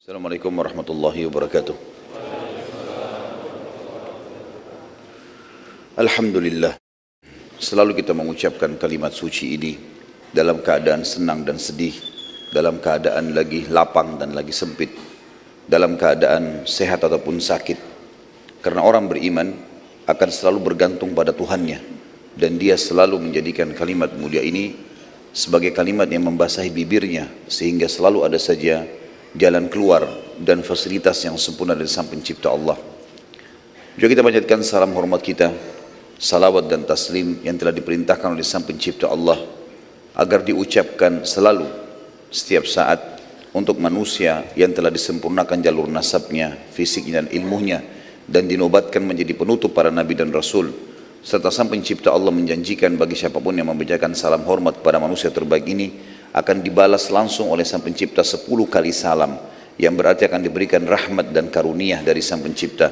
Assalamualaikum warahmatullahi wabarakatuh. Alhamdulillah, selalu kita mengucapkan kalimat suci ini dalam keadaan senang dan sedih, dalam keadaan lagi lapang dan lagi sempit, dalam keadaan sehat ataupun sakit. Karena orang beriman akan selalu bergantung pada Tuhannya, dan dia selalu menjadikan kalimat mulia ini sebagai kalimat yang membasahi bibirnya, sehingga selalu ada saja jalan keluar dan fasilitas yang sempurna dari Sang Pencipta Allah. Juga kita panjatkan salam hormat kita, salawat dan taslim yang telah diperintahkan oleh Sang Pencipta Allah agar diucapkan selalu setiap saat untuk manusia yang telah disempurnakan jalur nasabnya, fisiknya dan ilmunya, dan dinobatkan menjadi penutup para nabi dan rasul. Serta Sang Pencipta Allah menjanjikan bagi siapapun yang membacakan salam hormat kepada manusia terbaik ini akan dibalas langsung oleh Sang Pencipta 10 kali salam, yang berarti akan diberikan rahmat dan karunia dari Sang Pencipta.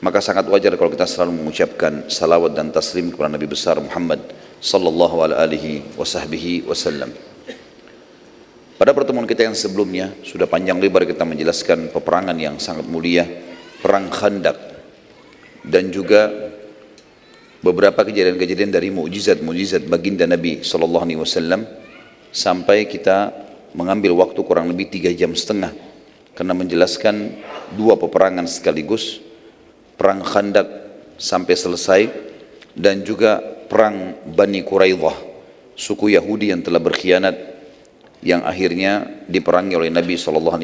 Maka sangat wajar kalau kita selalu mengucapkan salawat dan taslim kepada Nabi besar Muhammad sallallahu alaihi wasallam. Pada pertemuan kita yang sebelumnya sudah panjang lebar kita menjelaskan peperangan yang sangat mulia, perang Khandaq, dan juga beberapa kejadian-kejadian dari mukjizat baginda Nabi sallallahu alaihi wasallam, sampai kita mengambil waktu kurang lebih 3,5 jam karena menjelaskan dua peperangan sekaligus, perang Khandaq sampai selesai, dan juga perang Bani Quraidah, suku Yahudi yang telah berkhianat, yang akhirnya diperangi oleh Nabi SAW.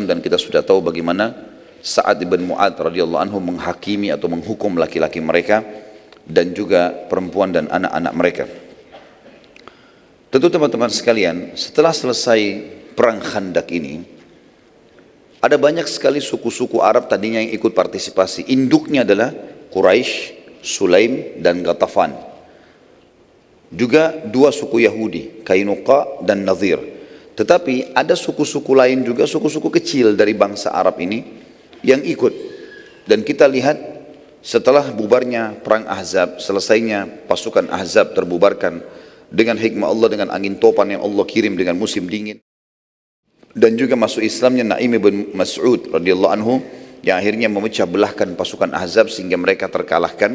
Dan kita sudah tahu bagaimana Sa'ad ibn Mu'ad radhiyallahu anhu menghakimi atau menghukum laki-laki mereka dan juga perempuan dan anak-anak mereka. Tentu teman-teman sekalian, setelah selesai perang Khandaq ini, ada banyak sekali suku-suku Arab tadinya yang ikut partisipasi. Induknya adalah Quraisy, Sulaim dan Ghatafan. Juga dua suku Yahudi, Kainuqa dan Nadhir. Tetapi ada suku-suku lain juga, suku-suku kecil dari bangsa Arab ini yang ikut. Dan kita lihat setelah bubarnya perang Ahzab, selesainya pasukan Ahzab terbubarkan dengan hikmah Allah, dengan angin topan yang Allah kirim dengan musim dingin, dan juga masuk Islamnya Naim bin Mas'ud radhiyallahu anhu yang akhirnya memecah belahkan pasukan Ahzab sehingga mereka terkalahkan.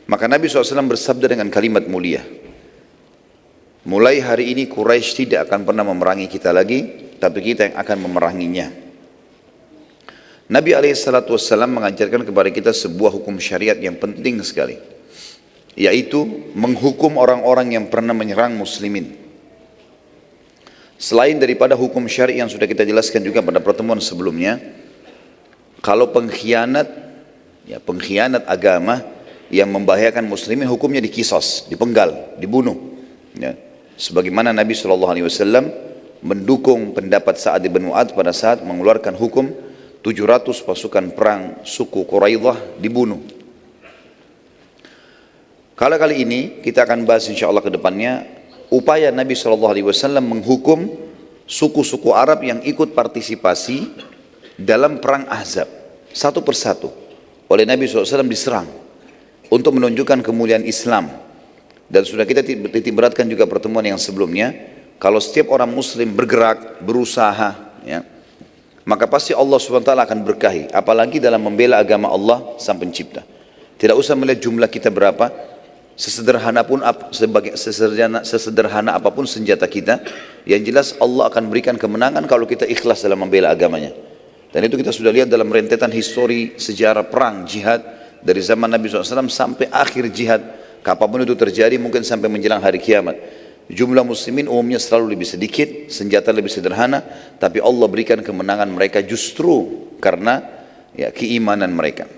Maka Nabi SAW bersabda dengan kalimat mulia, mulai hari ini Quraisy tidak akan pernah memerangi kita lagi, tapi kita yang akan memeranginya. Nabi SAW mengajarkan kepada kita sebuah hukum syariat yang penting sekali, yaitu menghukum orang-orang yang pernah menyerang muslimin. Selain daripada hukum syari yang sudah kita jelaskan juga pada pertemuan sebelumnya, kalau pengkhianat agama yang membahayakan muslimin, hukumnya dikisos, dipenggal, dibunuh. Ya. Sebagaimana Nabi SAW mendukung pendapat Sa'ad bin Mu'ad pada saat mengeluarkan hukum 700 pasukan perang suku Quraidah dibunuh. Kali ini kita akan bahas insyaAllah ke depannya upaya Nabi SAW menghukum suku-suku Arab yang ikut partisipasi dalam perang Ahzab. Satu persatu oleh Nabi SAW diserang untuk menunjukkan kemuliaan Islam. Dan sudah kita titik beratkan juga pertemuan yang sebelumnya, kalau setiap orang muslim bergerak, berusaha, ya, maka pasti Allah SWT akan berkahi, apalagi dalam membela agama Allah Sang Pencipta. Tidak usah melihat jumlah kita berapa, sesederhana apapun senjata kita, yang jelas Allah akan berikan kemenangan kalau kita ikhlas dalam membela agamanya. Dan itu kita sudah lihat dalam rentetan histori sejarah perang jihad dari zaman Nabi SAW sampai akhir jihad, kapanpun itu terjadi, mungkin sampai menjelang hari kiamat. Jumlah muslimin umumnya selalu lebih sedikit, senjata lebih sederhana, tapi Allah berikan kemenangan mereka justru karena keimanan mereka.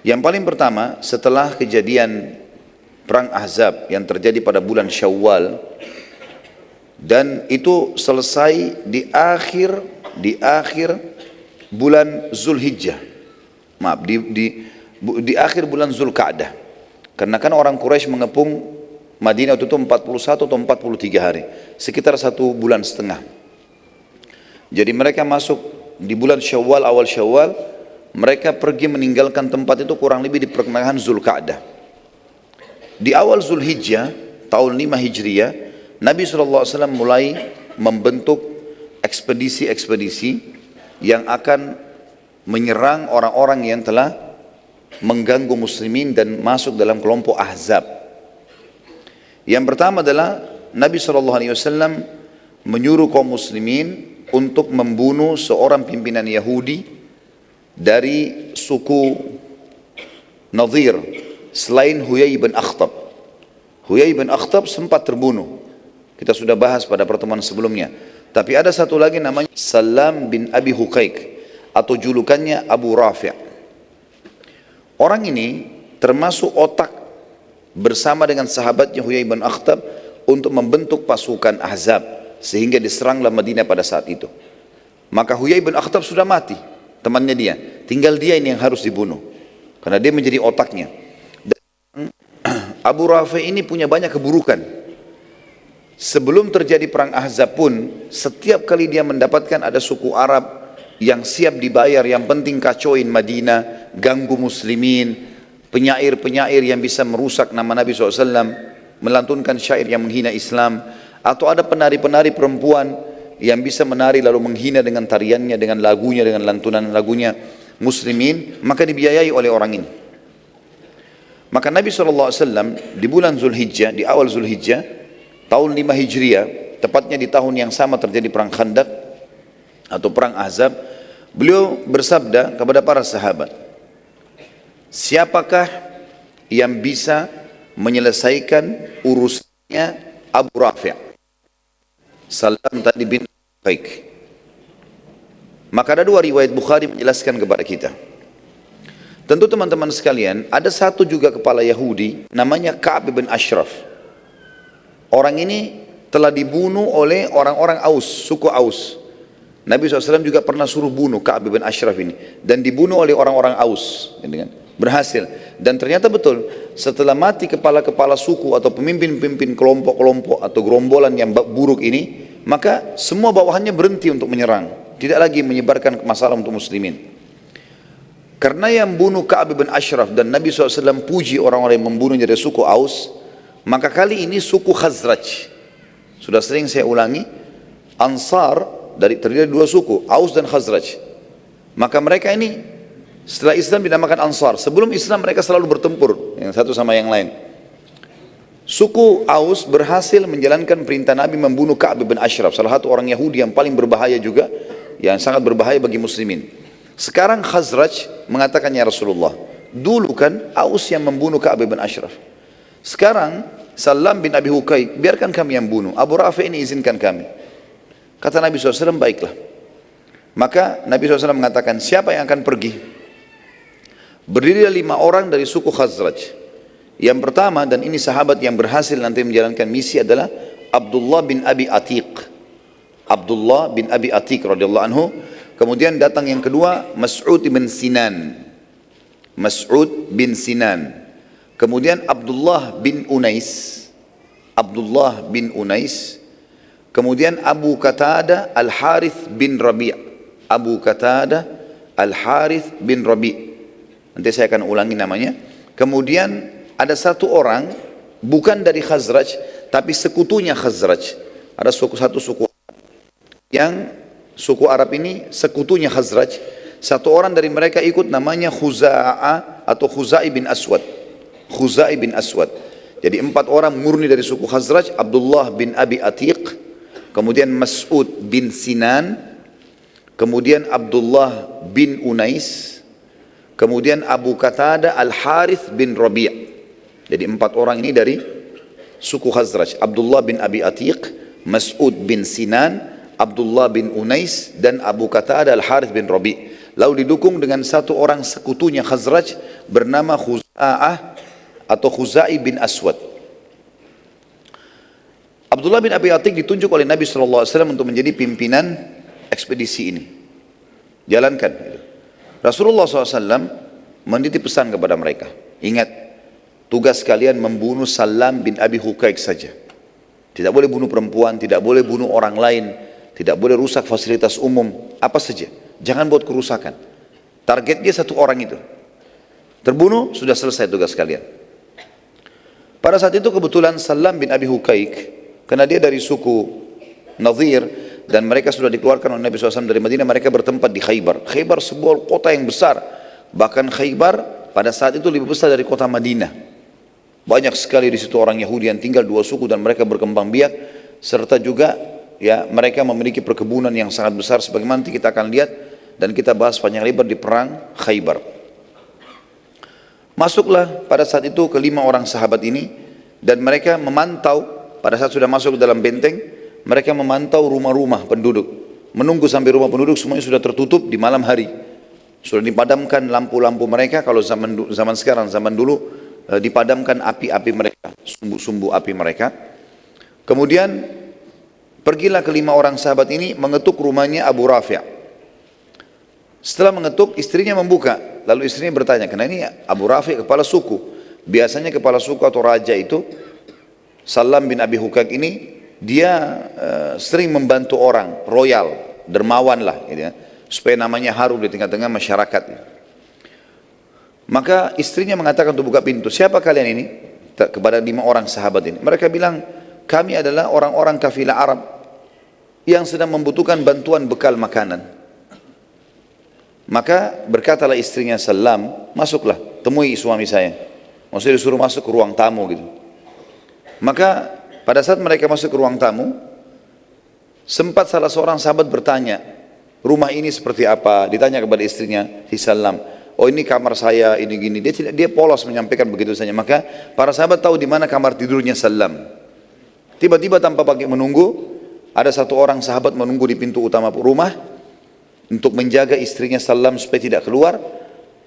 Yang paling pertama, setelah kejadian perang Ahzab yang terjadi pada bulan Syawal, dan itu selesai di akhir bulan Zulhijjah, di akhir bulan Zulqa'dah, karena kan orang Quraisy mengepung Madinah itu 41 atau 43 hari, sekitar 1,5 bulan. Jadi mereka masuk di bulan Syawal, awal Syawal, mereka pergi meninggalkan tempat itu kurang lebih di pertengahan Zulqa'dah. Di awal Zulhijjah tahun 5 Hijriah, Nabi SAW mulai membentuk ekspedisi-ekspedisi yang akan menyerang orang-orang yang telah mengganggu muslimin dan masuk dalam kelompok Ahzab. Yang pertama adalah Nabi SAW menyuruh kaum muslimin untuk membunuh seorang pimpinan Yahudi dari suku Nadir selain Huyai bin Akhtab. Huyai bin Akhtab sempat terbunuh. Kita sudah bahas pada pertemuan sebelumnya. Tapi ada satu lagi namanya Salam bin Abi Huqaiq atau julukannya Abu Rafi'. Orang ini termasuk otak bersama dengan sahabatnya Huyai bin Akhtab untuk membentuk pasukan Ahzab sehingga diseranglah Madinah pada saat itu. Maka Huyai bin Akhtab sudah mati, temannya dia. Tinggal dia ini yang harus dibunuh karena dia menjadi otaknya. Dan Abu Rafi' ini punya banyak keburukan. Sebelum terjadi perang Ahzab pun, setiap kali dia mendapatkan ada suku Arab yang siap dibayar, yang penting kacauin Madinah, ganggu muslimin, penyair-penyair yang bisa merusak nama Nabi SAW, melantunkan syair yang menghina Islam, atau ada penari-penari perempuan yang bisa menari lalu menghina dengan tariannya, dengan lagunya, dengan lantunan lagunya muslimin, maka dibiayai oleh orang ini. Maka Nabi SAW di bulan Zulhijjah, di awal Zulhijjah, tahun 5 Hijriah, tepatnya di tahun yang sama terjadi perang Khandaq atau perang Ahzab, beliau bersabda kepada para sahabat, siapakah yang bisa menyelesaikan urusannya Abu Rafi'? Salam tadi bin Baik. Maka ada dua riwayat Bukhari menjelaskan kepada kita. Tentu teman-teman sekalian, ada satu juga kepala Yahudi namanya Ka'ab bin Ashraf. Orang ini telah dibunuh oleh orang-orang Aus, suku Aus. Nabi SAW juga pernah suruh bunuh Ka'ab bin Ashraf ini, dan dibunuh oleh orang-orang Aus, berhasil. Dan ternyata betul, setelah mati kepala-kepala suku atau pemimpin-pemimpin kelompok-kelompok atau gerombolan yang buruk ini, maka semua bawahannya berhenti untuk menyerang, tidak lagi menyebarkan masalah untuk muslimin. Karena yang bunuh Ka'ab bin Ashraf dan Nabi SAW puji orang-orang yang membunuhnya dari suku Aus, maka kali ini suku Khazraj. Sudah sering saya ulangi, Ansar terdiri dari dua suku, Aus dan Khazraj. Maka mereka ini setelah Islam dinamakan Ansar. Sebelum Islam mereka selalu bertempur yang satu sama yang lain. Suku Aus berhasil menjalankan perintah Nabi membunuh Ka'ab bin Ashraf, salah satu orang Yahudi yang paling berbahaya juga, yang sangat berbahaya bagi muslimin. Sekarang Khazraj mengatakan, ya Rasulullah, dulu kan Aus yang membunuh Ka'ab bin Ashraf. Sekarang Salam bin Abi Huqaiq, biarkan kami yang bunuh. Abu Rafi' ini izinkan kami. Kata Nabi SAW, baiklah. Maka Nabi SAW mengatakan, siapa yang akan pergi? Berdirilah 5 orang dari suku Khazraj. Yang pertama, dan ini sahabat yang berhasil nanti menjalankan misi, adalah Abdullah bin Abi Atiq. Abdullah bin Abi Atiq radhiyallahu anhu. Kemudian datang yang kedua, Mas'ud bin Sinan. Mas'ud bin Sinan. Kemudian Abdullah bin Unais. Abdullah bin Unais. Kemudian Abu Qatadah Al-Harith bin Rabi'. Abu Qatadah Al-Harith bin Rabi'. Nanti saya akan ulangi namanya. Kemudian ada satu orang, bukan dari Khazraj, tapi sekutunya Khazraj. Ada satu suku yang suku Arab ini sekutunya Khazraj. Satu orang dari mereka ikut, namanya Khuza'ah atau Khuzai bin Aswad. Khuzai bin Aswad. Jadi 4 orang murni dari suku Khazraj. Abdullah bin Abi Atiq, kemudian Mas'ud bin Sinan, kemudian Abdullah bin Unais, kemudian Abu Qatadah Al-Harith bin Rabi'. Jadi 4 orang ini dari suku Khazraj. Abdullah bin Abi Atiq, Mas'ud bin Sinan, Abdullah bin Unais, dan Abu Qatadah Al-Harith bin Rabi'. Lalu didukung dengan satu orang sekutunya Khazraj bernama Khuza'ah atau Khuzai bin Aswad. Abdullah bin Abi Atiq ditunjuk oleh Nabi SAW untuk menjadi pimpinan ekspedisi ini. Jalankan. Rasulullah SAW menitip pesan kepada mereka. Ingat, tugas kalian membunuh Salam bin Abi Huqaiq saja. Tidak boleh bunuh perempuan, tidak boleh bunuh orang lain, tidak boleh rusak fasilitas umum, apa saja. Jangan buat kerusakan. Targetnya satu orang itu. Terbunuh, sudah selesai tugas kalian. Pada saat itu kebetulan Salam bin Abi Huqaiq, karena dia dari suku Nadir, dan mereka sudah dikeluarkan oleh Nabi SAW dari Madinah, mereka bertempat di Khaybar. Khaybar sebuah kota yang besar, bahkan Khaybar pada saat itu lebih besar dari kota Madinah. Banyak sekali di situ orang Yahudi yang tinggal, dua suku, dan mereka berkembang biak, serta juga ya mereka memiliki perkebunan yang sangat besar sebagaimana nanti kita akan lihat dan kita bahas panjang lebar di perang Khaybar. Masuklah pada saat itu kelima orang sahabat ini, dan mereka memantau pada saat sudah masuk ke dalam benteng, mereka memantau rumah-rumah penduduk, menunggu sampai rumah penduduk semuanya sudah tertutup di malam hari, sudah dipadamkan lampu-lampu mereka. Kalau zaman sekarang, zaman dulu dipadamkan api-api mereka, sumbu-sumbu api mereka. Kemudian pergilah kelima orang sahabat ini mengetuk rumahnya Abu Rafi'. Setelah mengetuk, istrinya membuka. Lalu istrinya bertanya, karena ini Abu Rafi' kepala suku. Biasanya kepala suku atau raja itu, Salam bin Abi Hukak ini, dia sering membantu orang, royal, dermawan lah, gitu ya, supaya namanya harum di tengah-tengah masyarakat. Maka istrinya mengatakan untuk buka pintu, siapa kalian ini? Kepada 5 orang sahabat ini. Mereka bilang, kami adalah orang-orang kafilah Arab yang sedang membutuhkan bantuan bekal makanan. Maka berkatalah istrinya Salam, masuklah, temui suami saya. Maksudnya disuruh masuk ke ruang tamu gitu. Maka pada saat mereka masuk ke ruang tamu, sempat salah seorang sahabat bertanya, rumah ini seperti apa? Ditanya kepada istrinya, si Salam, oh ini kamar saya, ini gini. Dia polos menyampaikan begitu saja. Maka para sahabat tahu di mana kamar tidurnya Salam. Tiba-tiba tanpa pakai menunggu, ada satu orang sahabat menunggu di pintu utama rumah untuk menjaga istrinya Salam supaya tidak keluar,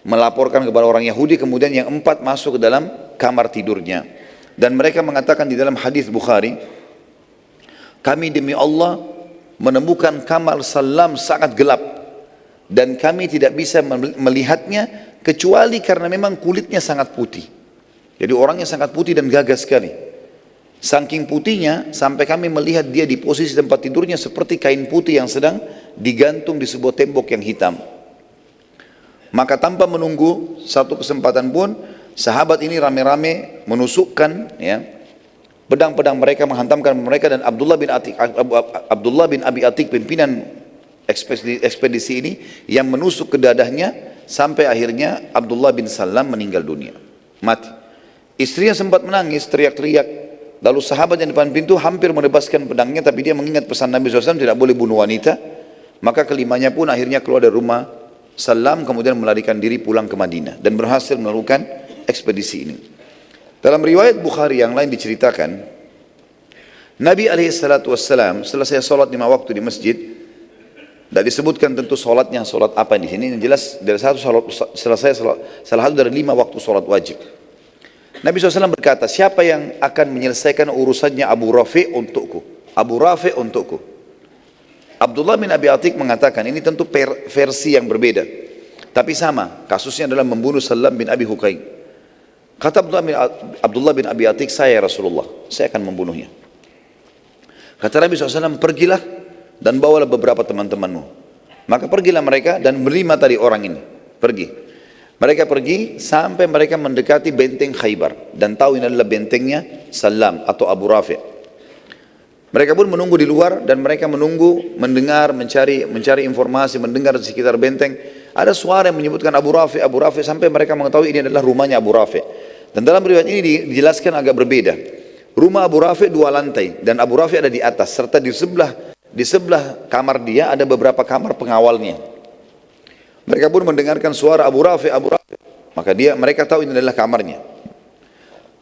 melaporkan kepada orang Yahudi. Kemudian yang 4 masuk ke dalam kamar tidurnya. Dan mereka mengatakan di dalam hadis Bukhari, kami demi Allah menemukan kamar Salam sangat gelap dan kami tidak bisa melihatnya kecuali karena memang kulitnya sangat putih. Jadi orangnya sangat putih dan gagah sekali. Saking putihnya sampai kami melihat dia di posisi tempat tidurnya seperti kain putih yang sedang digantung di sebuah tembok yang hitam. Maka tanpa menunggu satu kesempatan pun, sahabat ini rame-rame menusukkan ya pedang-pedang mereka, menghantamkan mereka, dan Abdullah bin Abi Atik pimpinan ekspedisi ini yang menusuk ke dadahnya sampai akhirnya Abdullah bin Salam meninggal dunia, mati. Istrinya sempat menangis, teriak-teriak. Lalu sahabat yang depan pintu hampir menebaskan pedangnya, tapi dia mengingat pesan Nabi SAW tidak boleh bunuh wanita. Maka kelimanya pun akhirnya keluar dari rumah Salam, kemudian melarikan diri pulang ke Madinah dan berhasil melakukan ekspedisi ini. Dalam riwayat Bukhari yang lain diceritakan, Nabi SAW selesai sholat 5 waktu di masjid. Tidak disebutkan tentu sholatnya sholat apa di sini. Yang jelas dari salah satu dari 5 waktu sholat wajib. Nabi SAW berkata, siapa yang akan menyelesaikan urusannya Abu Rafi' untukku? Abu Rafi' untukku. Abdullah bin Abi Atik mengatakan, ini tentu versi yang berbeda, tapi sama, kasusnya adalah membunuh Salam bin Abi Hukai. Kata Abdullah bin Abi Atik, saya Rasulullah, saya akan membunuhnya. Kata Nabi SAW, pergilah dan bawalah beberapa teman-temanmu. Maka pergilah mereka dan berlima tadi orang ini, pergi. Mereka pergi sampai mereka mendekati benteng Khaybar dan tahu ini adalah bentengnya Salam atau Abu Rafi'. Mereka pun menunggu di luar dan mereka menunggu, mendengar, mencari informasi, mendengar di sekitar benteng. Ada suara yang menyebutkan Abu Rafi' sampai mereka mengetahui ini adalah rumahnya Abu Rafi'. Dan dalam riwayat ini dijelaskan agak berbeda. Rumah Abu Rafi' 2 lantai dan Abu Rafi' ada di atas, serta di sebelah kamar dia ada beberapa kamar pengawalnya. Mereka pun mendengarkan suara Abu Rafi'. Maka mereka tahu ini adalah kamarnya.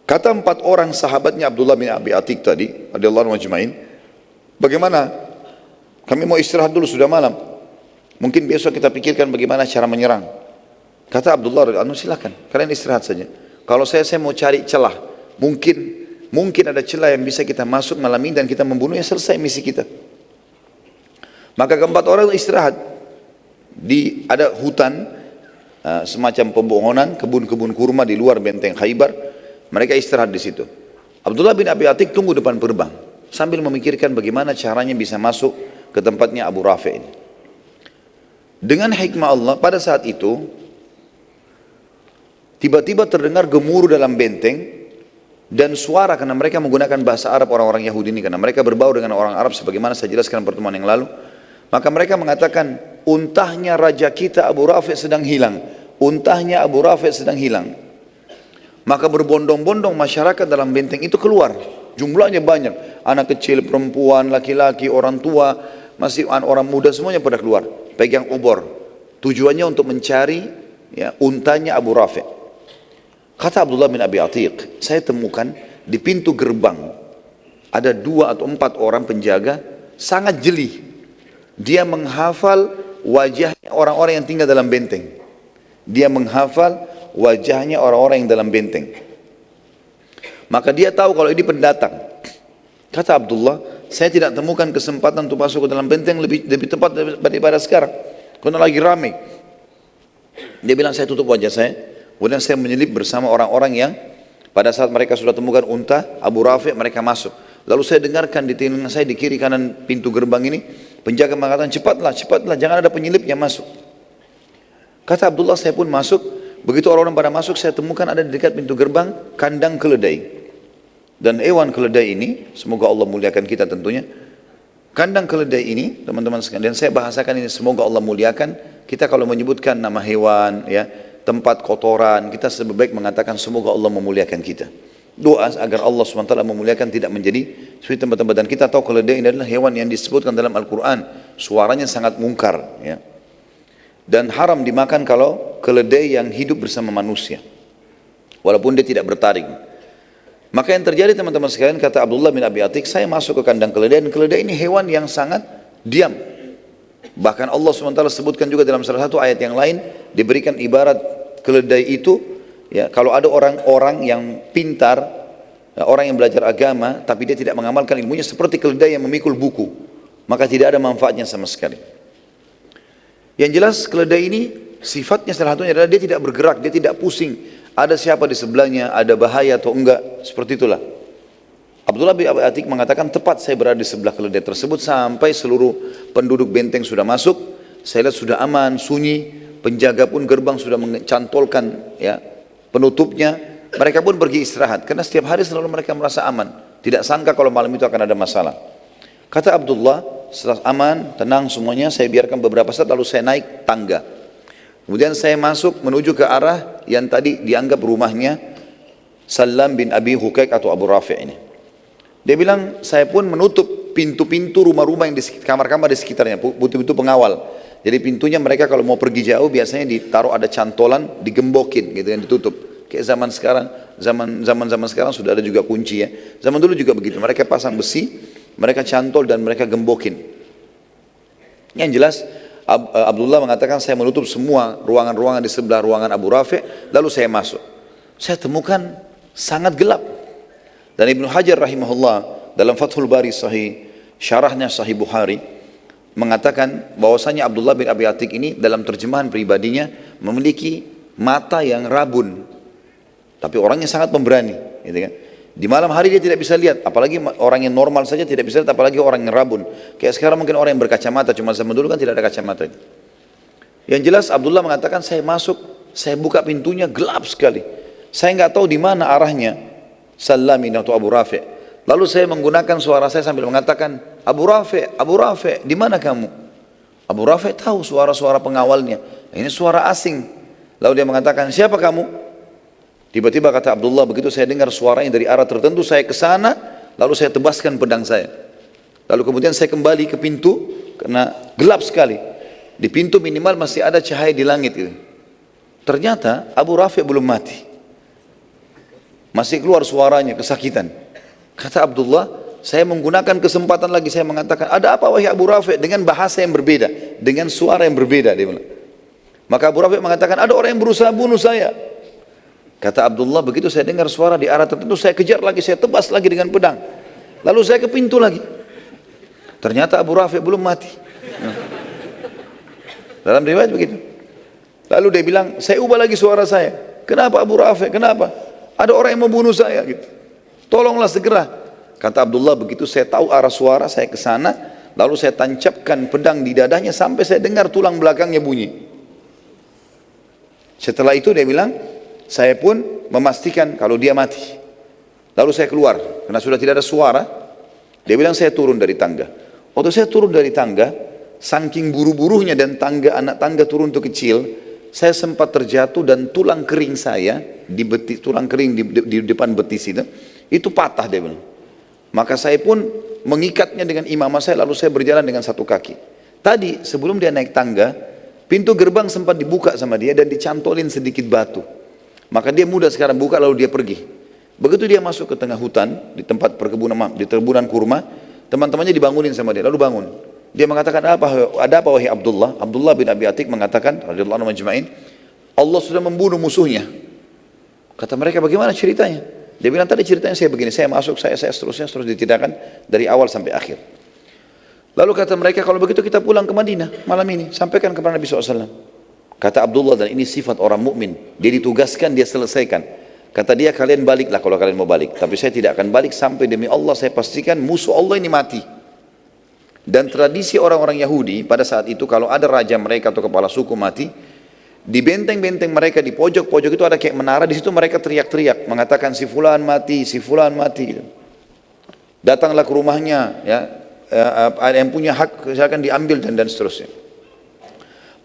Kata 4 orang sahabatnya Abdullah bin Abi Atik tadi, radhiyallahu anhu ajma'in, bagaimana? Kami mau istirahat dulu, sudah malam. Mungkin besok kita pikirkan bagaimana cara menyerang. Kata Abdullah radhiyallahu anhu, silakan, kalian istirahat saja. Kalau saya mau cari celah. Mungkin ada celah yang bisa kita masuk malam ini dan kita membunuhnya, selesai misi kita. Maka keempat orang istirahat. Ada hutan, semacam pebohonan, kebun-kebun kurma di luar benteng Khaybar. Mereka istirahat di situ. Abdullah bin Abi Atik tunggu depan gerbang sambil memikirkan bagaimana caranya bisa masuk ke tempatnya Abu Rafi' ini. Dengan hikmah Allah, pada saat itu tiba-tiba terdengar gemuruh dalam benteng dan suara, karena mereka menggunakan bahasa Arab orang-orang Yahudi ini, karena mereka berbau dengan orang Arab sebagaimana saya jelaskan pertemuan yang lalu. Maka mereka mengatakan, untahnya raja kita Abu Rafi' sedang hilang, untahnya Abu Rafi' sedang hilang. Maka berbondong-bondong masyarakat dalam benteng itu keluar, jumlahnya banyak, anak kecil, perempuan, laki-laki, orang tua, masih orang muda, semuanya pada keluar, pegang obor. Tujuannya untuk mencari ya, untanya Abu Rafi'. Kata Abdullah bin Abi Atiq, saya temukan di pintu gerbang ada 2 atau 4 orang penjaga sangat jeli. Dia menghafal wajahnya orang-orang yang tinggal dalam benteng. Dia menghafal wajahnya orang-orang yang dalam benteng. Maka dia tahu kalau ini pendatang. Kata Abdullah, saya tidak temukan kesempatan untuk masuk ke dalam benteng lebih tepat daripada sekarang, karena lagi ramai. Dia bilang, saya tutup wajah saya. Kemudian saya menyelip bersama orang-orang yang pada saat mereka sudah temukan unta Abu Rafi', mereka masuk. Lalu saya dengarkan di telinga saya di kiri kanan pintu gerbang ini, penjaga mengatakan, cepatlah, cepatlah, jangan ada penyelip yang masuk. Kata Abdullah, saya pun masuk. Begitu orang-orang pada masuk, saya temukan ada di dekat pintu gerbang kandang keledai. Dan hewan keledai ini, semoga Allah muliakan kita tentunya. Kandang keledai ini, teman-teman sekalian, dan saya bahasakan ini, semoga Allah muliakan. Kita kalau menyebutkan nama hewan, ya, tempat kotoran, kita lebih baik mengatakan semoga Allah memuliakan kita. Doa agar Allah SWT memuliakan, tidak menjadi seperti tempat-tempat. Dan kita tahu keledai ini adalah hewan yang disebutkan dalam Al-Quran, suaranya sangat mungkar, ya. Dan haram dimakan kalau keledai yang hidup bersama manusia, walaupun dia tidak bertaring. Maka yang terjadi teman-teman sekalian, kata Abdullah bin Abi Atiq, saya masuk ke kandang keledai, dan keledai ini hewan yang sangat diam. Bahkan Allah SWT sebutkan juga dalam salah satu ayat yang lain, diberikan ibarat keledai itu, ya, kalau ada orang-orang yang pintar, orang yang belajar agama, tapi dia tidak mengamalkan ilmunya, seperti keledai yang memikul buku, maka tidak ada manfaatnya sama sekali. Yang jelas keledai ini sifatnya salah satunya adalah dia tidak bergerak, dia tidak pusing. Ada siapa di sebelahnya, ada bahaya atau enggak, seperti itulah. Abdullah bin Abi Atiq mengatakan, tepat saya berada di sebelah keledai tersebut sampai seluruh penduduk benteng sudah masuk. Saya lihat sudah aman, sunyi, penjaga pun gerbang sudah mencantolkan ya penutupnya. Mereka pun pergi istirahat, karena setiap hari selalu mereka merasa aman. Tidak sangka kalau malam itu akan ada masalah. Kata Abdullah, setelah aman, tenang semuanya, saya biarkan beberapa saat, lalu saya naik tangga. Kemudian saya masuk menuju ke arah yang tadi dianggap rumahnya Salam bin Abi Hukaik atau Abu Rafi' ini. Dia bilang, saya pun menutup pintu-pintu rumah-rumah yang di kamar-kamar di sekitarnya, pintu-pintu pengawal. Jadi pintunya mereka kalau mau pergi jauh biasanya ditaruh ada cantolan, digembokin gitu yang ditutup. Kayak zaman sekarang, zaman sekarang sudah ada juga kunci ya. Zaman dulu juga begitu, mereka pasang besi, mereka cantol dan mereka gembokin. Yang jelas Abdullah mengatakan, saya menutup semua ruangan-ruangan di sebelah ruangan Abu Rafi', lalu saya masuk. Saya temukan sangat gelap. Dan Ibnu Hajar rahimahullah dalam Fathul Bari Sahih, syarahnya Sahih Bukhari, mengatakan bahwasanya Abdullah bin Abi Atiq ini dalam terjemahan pribadinya memiliki mata yang rabun, tapi orangnya sangat pemberani, gitu kan. Di malam hari dia tidak bisa lihat, apalagi orang yang normal saja tidak bisa lihat, apalagi orang yang rabun. Kayak sekarang mungkin orang yang berkacamata, cuma zaman dulu kan tidak ada kacamata. Yang jelas Abdullah mengatakan, saya masuk, saya buka pintunya, gelap sekali. Saya nggak tahu di mana arahnya Salamin atau Abu Rafi'. Lalu saya menggunakan suara saya sambil mengatakan, Abu Rafi', di mana kamu? Abu Rafi' tahu suara-suara pengawalnya. Ini suara asing. Lalu dia mengatakan, siapa kamu? Tiba-tiba kata Abdullah, begitu saya dengar suaranya dari arah tertentu, saya ke sana, lalu saya tebaskan pedang saya. Lalu kemudian saya kembali ke pintu, karena gelap sekali. Di pintu minimal masih ada cahaya di langit. Ternyata Abu Rafi' belum mati. Masih keluar suaranya, kesakitan. Kata Abdullah, saya menggunakan kesempatan lagi, saya mengatakan, ada apa wahai Abu Rafi', dengan bahasa yang berbeda, dengan suara yang berbeda. Dia bilang. Maka Abu Rafi' mengatakan, ada orang yang berusaha bunuh saya. Kata Abdullah, begitu saya dengar suara di arah tertentu, saya kejar lagi, saya tebas lagi dengan pedang. Lalu saya ke pintu lagi. Ternyata Abu Rafi' belum mati. Dalam riwayat begitu. Lalu dia bilang, saya ubah lagi suara saya. Kenapa Abu Rafi'? Kenapa? Ada orang yang mau bunuh saya gitu. Tolonglah segera. Kata Abdullah, begitu saya tahu arah suara, saya ke sana, lalu saya tancapkan pedang di dadanya sampai saya dengar tulang belakangnya bunyi. Setelah itu dia bilang, saya pun memastikan kalau dia mati. Lalu saya keluar, karena sudah tidak ada suara. Dia bilang saya turun dari tangga. Waktu saya turun dari tangga, saking buru-burunya dan anak tangga turun itu kecil, saya sempat terjatuh dan tulang kering saya, tulang kering di depan betis itu patah dia bilang. Maka saya pun mengikatnya dengan imamah saya, lalu saya berjalan dengan satu kaki. Tadi sebelum dia naik tangga, pintu gerbang sempat dibuka sama dia dan dicantolin sedikit batu. Maka dia mudah sekarang buka lalu dia pergi. Begitu dia masuk ke tengah hutan, di tempat perkebunan, di perkebunan kurma, teman-temannya dibangunin sama dia, lalu bangun. Dia mengatakan, ada apa wahai Abdullah? Abdullah bin Abi Atik mengatakan, radhiyallahu anhu majma'in, Allah sudah membunuh musuhnya. Kata mereka, bagaimana ceritanya? Dia bilang, tadi ceritanya saya begini, saya masuk, saya seterusnya, terus ditindakan dari awal sampai akhir. Lalu kata mereka, kalau begitu kita pulang ke Madinah malam ini, sampaikan kepada Nabi SAW. Kata Abdullah, dan ini sifat orang mukmin, dia ditugaskan, dia selesaikan. Kata dia, kalian baliklah kalau kalian mau balik, tapi saya tidak akan balik sampai demi Allah saya pastikan musuh Allah ini mati. Dan tradisi orang-orang Yahudi pada saat itu, kalau ada raja mereka atau kepala suku mati, di benteng-benteng mereka di pojok-pojok itu ada kayak menara, di situ mereka teriak-teriak mengatakan si fulan mati, si fulan mati. Datanglah ke rumahnya, ya, ada yang punya hak silakan diambil dan seterusnya.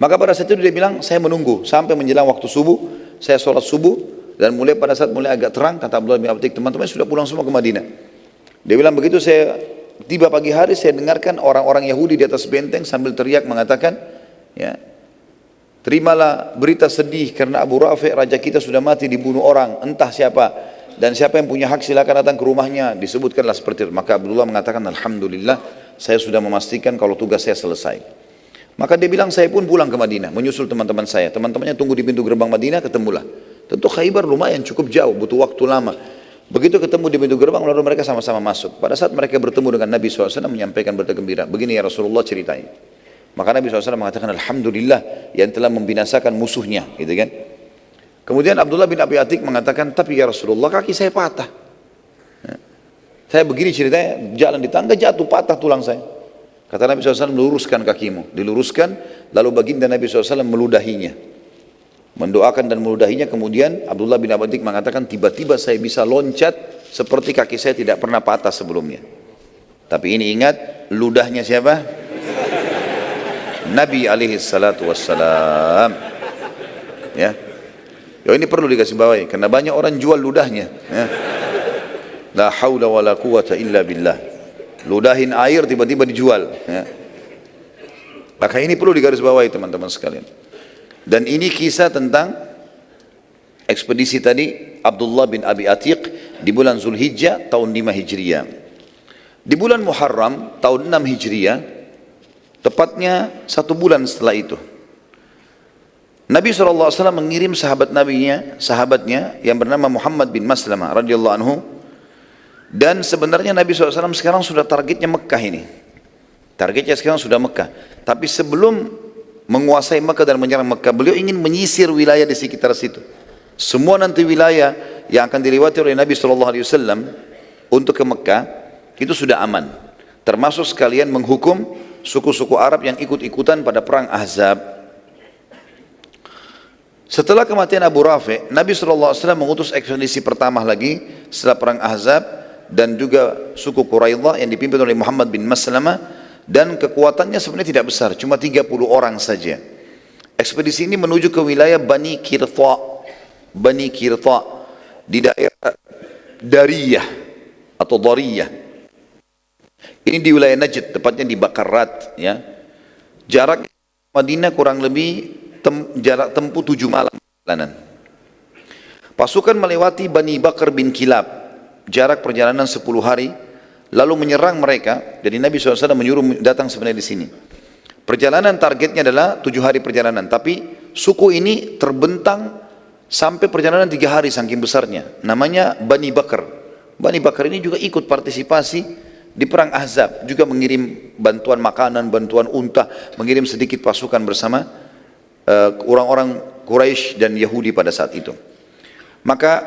Maka pada saat itu dia bilang, saya menunggu sampai menjelang waktu subuh, saya sholat subuh dan mulai pada saat mulai agak terang, kata Abdullah bin Abi Atik, teman-teman sudah pulang semua ke Madinah. Dia bilang begitu saya tiba pagi hari, saya dengarkan orang-orang Yahudi di atas benteng sambil teriak mengatakan, ya, terimalah berita sedih karena Abu Rafi raja kita sudah mati dibunuh orang entah siapa, dan siapa yang punya hak silakan datang ke rumahnya, disebutkanlah seperti itu. Maka Abdullah mengatakan, alhamdulillah saya sudah memastikan kalau tugas saya selesai. Maka dia bilang, saya pun pulang ke Madinah menyusul teman-teman saya. Teman-temannya tunggu di pintu gerbang Madinah, ketemulah. Tentu Khaybar lumayan cukup jauh, butuh waktu lama. Begitu ketemu di pintu gerbang, lalu mereka sama-sama masuk. Pada saat mereka bertemu dengan Nabi SAW menyampaikan berita gembira, begini ya Rasulullah ceritanya. Maka Nabi SAW mengatakan, alhamdulillah yang telah membinasakan musuhnya, gitu kan. Kemudian Abdullah bin Abi Atik mengatakan, tapi ya Rasulullah kaki saya patah. Saya begini ceritanya, jalan di tangga jatuh, patah tulang saya. Kata Nabi SAW, luruskan kakimu. Diluruskan, lalu baginda Nabi SAW meludahinya. Mendoakan dan meludahinya. Kemudian Abdullah bin Abi Atik mengatakan, tiba-tiba saya bisa loncat seperti kaki saya tidak pernah patah sebelumnya. Tapi ini ingat, ludahnya siapa? Nabi alaihi salatu wassalam. Ya. Ini perlu dikasih bawahi, karena banyak orang jual ludahnya. Ya. La haula wa la quwata illa billah. Ludahin air tiba-tiba dijual. Ya. Maka ini perlu digarisbawahi teman-teman sekalian. Dan ini kisah tentang ekspedisi tadi Abdullah bin Abi Atiq di bulan Zulhijjah tahun 5 Hijriah. Di bulan Muharram tahun 6 Hijriah, tepatnya 1 bulan setelah itu, Nabi SAW mengirim sahabatnya yang bernama Muhammad bin Maslamah radhiyallahu anhu. Dan sebenarnya Nabi SAW sekarang sudah targetnya Mekah ini. Targetnya sekarang sudah Mekah. Tapi sebelum menguasai Mekah dan menyerang Mekah, beliau ingin menyisir wilayah di sekitar situ. Semua nanti wilayah yang akan dilewati oleh Nabi SAW untuk ke Mekah itu sudah aman. Termasuk sekalian menghukum suku-suku Arab yang ikut-ikutan pada perang Ahzab. Setelah kematian Abu Rafi, Nabi SAW mengutus ekspedisi pertama lagi setelah perang Ahzab, dan juga suku Quraidah yang dipimpin oleh Muhammad bin Maslamah. Dan kekuatannya sebenarnya tidak besar, cuma 30 orang saja. Ekspedisi ini menuju ke wilayah Bani Qirtha di daerah Dariyah atau Dariyah. Ini di wilayah Najd, tepatnya di Bakarat, ya. Jarak Madinah kurang lebih jarak tempuh 7 malam perjalanan. Pasukan melewati Bani Bakar bin Kilab, jarak perjalanan 10 hari. Lalu menyerang mereka. Jadi Nabi SAW menyuruh datang sebenarnya di sini. Perjalanan targetnya adalah 7 hari perjalanan. Tapi suku ini terbentang sampai perjalanan 3 hari saking besarnya. Namanya Bani Bakar. Bani Bakar ini juga ikut partisipasi di perang Ahzab. Juga mengirim bantuan makanan, bantuan unta. Mengirim sedikit pasukan bersama orang-orang Quraisy dan Yahudi pada saat itu. Maka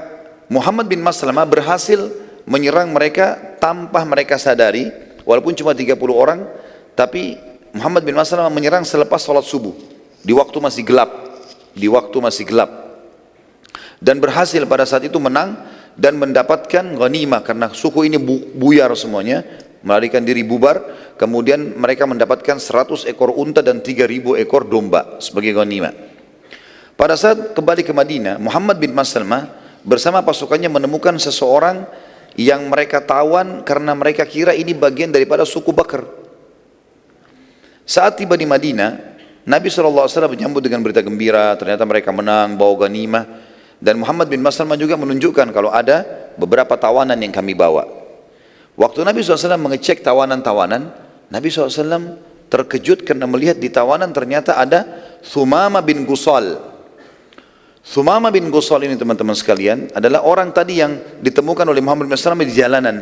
Muhammad bin Maslamah berhasil menyerang mereka tanpa mereka sadari, walaupun cuma 30 orang, tapi Muhammad bin Maslamah menyerang selepas sholat subuh, di waktu masih gelap, dan berhasil pada saat itu menang, dan mendapatkan ghanimah karena suku ini buyar semuanya, melarikan diri bubar. Kemudian mereka mendapatkan 100 ekor unta dan 3.000 ekor domba sebagai ghanimah. Pada saat kembali ke Madinah, Muhammad bin Maslamah bersama pasukannya menemukan seseorang yang mereka tawan karena mereka kira ini bagian daripada suku Bakar. Saat tiba di Madinah, Nabi SAW menyambut dengan berita gembira, ternyata mereka menang, bawa ghanimah. Dan Muhammad bin Maslamah juga menunjukkan kalau ada beberapa tawanan yang kami bawa. Waktu Nabi SAW mengecek tawanan-tawanan, Nabi SAW terkejut karena melihat di tawanan ternyata ada Thumamah bin Gusal. Thumamah bin Gusal ini teman-teman sekalian adalah orang tadi yang ditemukan oleh Muhammad bin Maslamah di jalanan.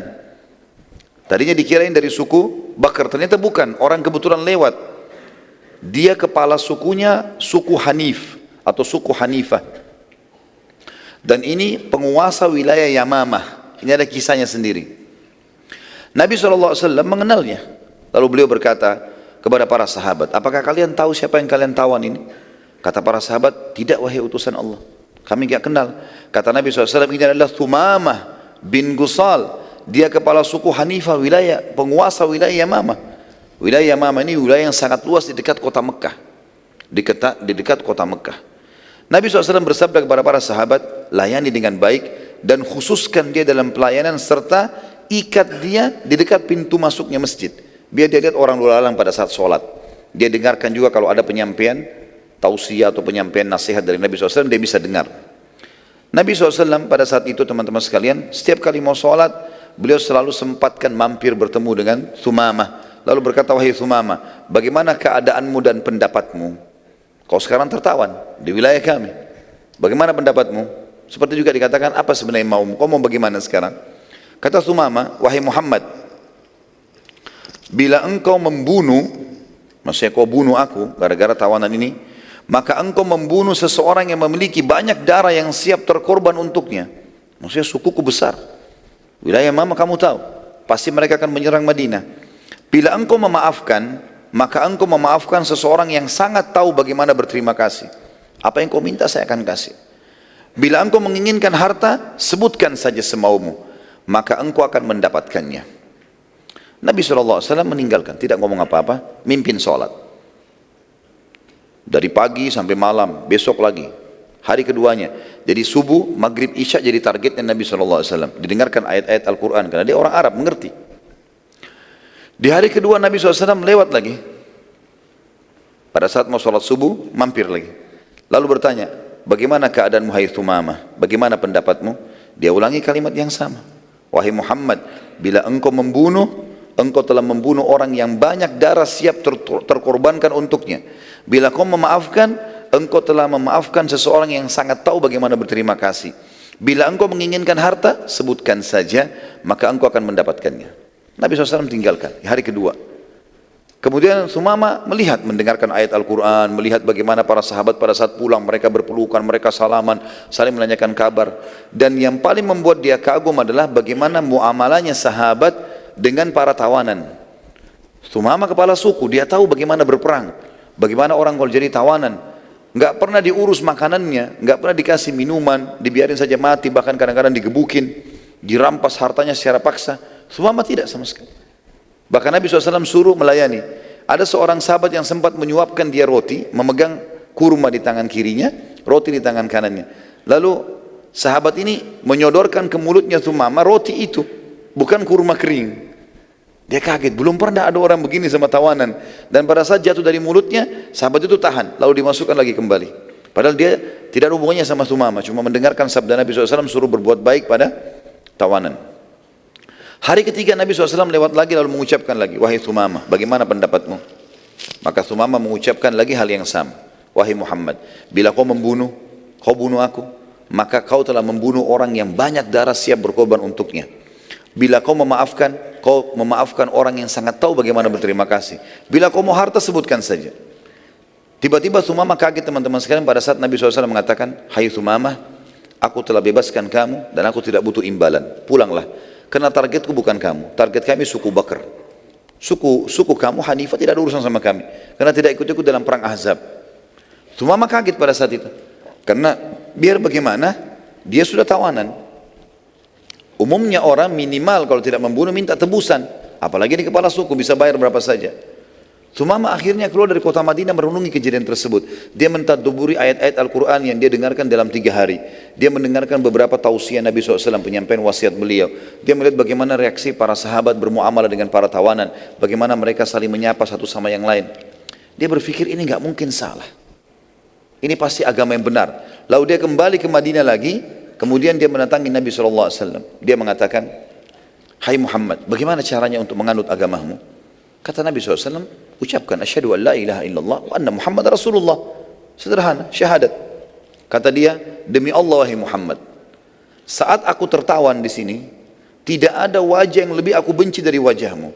Tadinya dikirain dari suku Bakar, ternyata bukan, orang kebetulan lewat. Dia kepala sukunya suku Hanif atau suku Hanifah. Dan ini penguasa wilayah Yamamah. Ini ada kisahnya sendiri. Nabi SAW mengenalnya. Lalu beliau berkata kepada para sahabat, apakah kalian tahu siapa yang kalian tawan ini? Kata para sahabat, tidak wahai utusan Allah, kami tidak kenal. Kata Nabi SAW, ini adalah Thumamah bin Gusal. Dia kepala suku Hanifah, wilayah, penguasa wilayah Yamamah. Wilayah Yamamah ini wilayah yang sangat luas di dekat kota Mekah. Di dekat kota Mekah. Nabi SAW bersabda kepada para sahabat, layani dengan baik dan khususkan dia dalam pelayanan serta ikat dia di dekat pintu masuknya masjid. Biar dia lihat orang lalu lalang pada saat sholat. Dia dengarkan juga kalau ada penyampaian tausiah atau penyampaian nasihat dari Nabi SAW, dia bisa dengar. Nabi SAW pada saat itu teman-teman sekalian, setiap kali mau sholat, beliau selalu sempatkan mampir bertemu dengan Thumamah. Lalu berkata, wahai Thumamah, bagaimana keadaanmu dan pendapatmu? Kau sekarang tertawan di wilayah kami. Bagaimana pendapatmu? Seperti juga dikatakan, apa sebenarnya maumu? Kau mau bagaimana sekarang? Kata Thumamah, wahai Muhammad, bila engkau membunuh, maksudnya kau bunuh aku gara-gara tawanan ini, maka engkau membunuh seseorang yang memiliki banyak darah yang siap terkorban untuknya. Maksudnya sukuku besar, wilayah Mama kamu tahu, pasti mereka akan menyerang Madinah. Bila engkau memaafkan, maka engkau memaafkan seseorang yang sangat tahu bagaimana berterima kasih. Apa yang kau minta saya akan kasih. Bila engkau menginginkan harta, sebutkan saja semaumu, maka engkau akan mendapatkannya. Nabi SAW meninggalkan, tidak ngomong apa-apa, mimpin sholat. Dari pagi sampai malam, besok lagi, hari keduanya. Jadi subuh, maghrib, isya jadi targetnya Nabi SAW. Didengarkan ayat-ayat Al-Quran, karena dia orang Arab, mengerti. Di hari kedua Nabi SAW lewat lagi. Pada saat mau sholat subuh, mampir lagi. Lalu bertanya, bagaimana keadaanmu hai Thumamah? Bagaimana pendapatmu? Dia ulangi kalimat yang sama. Wahai Muhammad, bila engkau membunuh, engkau telah membunuh orang yang banyak darah siap terkorbankan untuknya. Bila kau memaafkan, engkau telah memaafkan seseorang yang sangat tahu bagaimana berterima kasih. Bila engkau menginginkan harta, sebutkan saja, maka engkau akan mendapatkannya. Nabi SAW tinggalkan di hari kedua. Kemudian Thumamah melihat, mendengarkan ayat Al-Quran, melihat bagaimana para sahabat pada saat pulang, mereka berpelukan, mereka salaman, saling menanyakan kabar. Dan yang paling membuat dia kagum adalah bagaimana muamalahnya sahabat dengan para tawanan. Thumamah kepala suku, dia tahu bagaimana berperang, bagaimana orang kalau jadi tawanan, nggak pernah diurus makanannya, nggak pernah dikasih minuman, dibiarin saja mati, bahkan kadang-kadang digebukin, dirampas hartanya secara paksa. Thumamah tidak sama sekali. Bahkan Nabi SAW suruh melayani. Ada seorang sahabat yang sempat menyuapkan dia roti, memegang kurma di tangan kirinya, roti di tangan kanannya. Lalu sahabat ini menyodorkan ke mulutnya Thumamah roti itu, bukan kurma kering. Dia kaget, belum pernah ada orang begini sama tawanan. Dan pada saat jatuh dari mulutnya, sahabat itu tahan, lalu dimasukkan lagi kembali. Padahal dia tidak ada hubungannya sama Thumamah, cuma mendengarkan sabda Nabi SAW suruh berbuat baik pada tawanan. Hari ketiga Nabi SAW lewat lagi lalu mengucapkan lagi, wahai Thumamah, bagaimana pendapatmu? Maka Thumamah mengucapkan lagi hal yang sama. Wahai Muhammad, bila kau membunuh, kau bunuh aku, maka kau telah membunuh orang yang banyak darah siap berkorban untuknya. Bila kau memaafkan orang yang sangat tahu bagaimana berterima kasih. Bila kau mau harta, sebutkan saja. Tiba-tiba Thumamah kaget teman-teman sekalian pada saat Nabi SAW mengatakan, hai Thumamah, aku telah bebaskan kamu dan aku tidak butuh imbalan. Pulanglah. Karena targetku bukan kamu, target kami suku Bakar. Suku kamu Hanifah tidak ada urusan sama kami, karena tidak ikut-ikut dalam perang Ahzab. Thumamah kaget pada saat itu, karena biar bagaimana dia sudah tawanan. Umumnya orang minimal kalau tidak membunuh minta tebusan. Apalagi di kepala suku bisa bayar berapa saja. Sumama akhirnya keluar dari kota Madinah merenungi kejadian tersebut. Dia mentadabburi ayat-ayat Al-Quran yang dia dengarkan dalam 3 hari. Dia mendengarkan beberapa tausiah Nabi SAW, penyampaian wasiat beliau. Dia melihat bagaimana reaksi para sahabat bermuamalah dengan para tawanan. Bagaimana mereka saling menyapa satu sama yang lain. Dia berpikir ini nggak mungkin salah. Ini pasti agama yang benar. Lalu dia kembali ke Madinah lagi. Kemudian dia mendatangi Nabi SAW. Dia mengatakan, hai Muhammad, bagaimana caranya untuk menganut agamamu? Kata Nabi SAW, ucapkan asyhadu an la ilaha illallah wa anna Muhammad Rasulullah. Sederhana, syahadat. Kata dia, demi Allah wahai Muhammad, saat aku tertawan di sini, tidak ada wajah yang lebih aku benci dari wajahmu,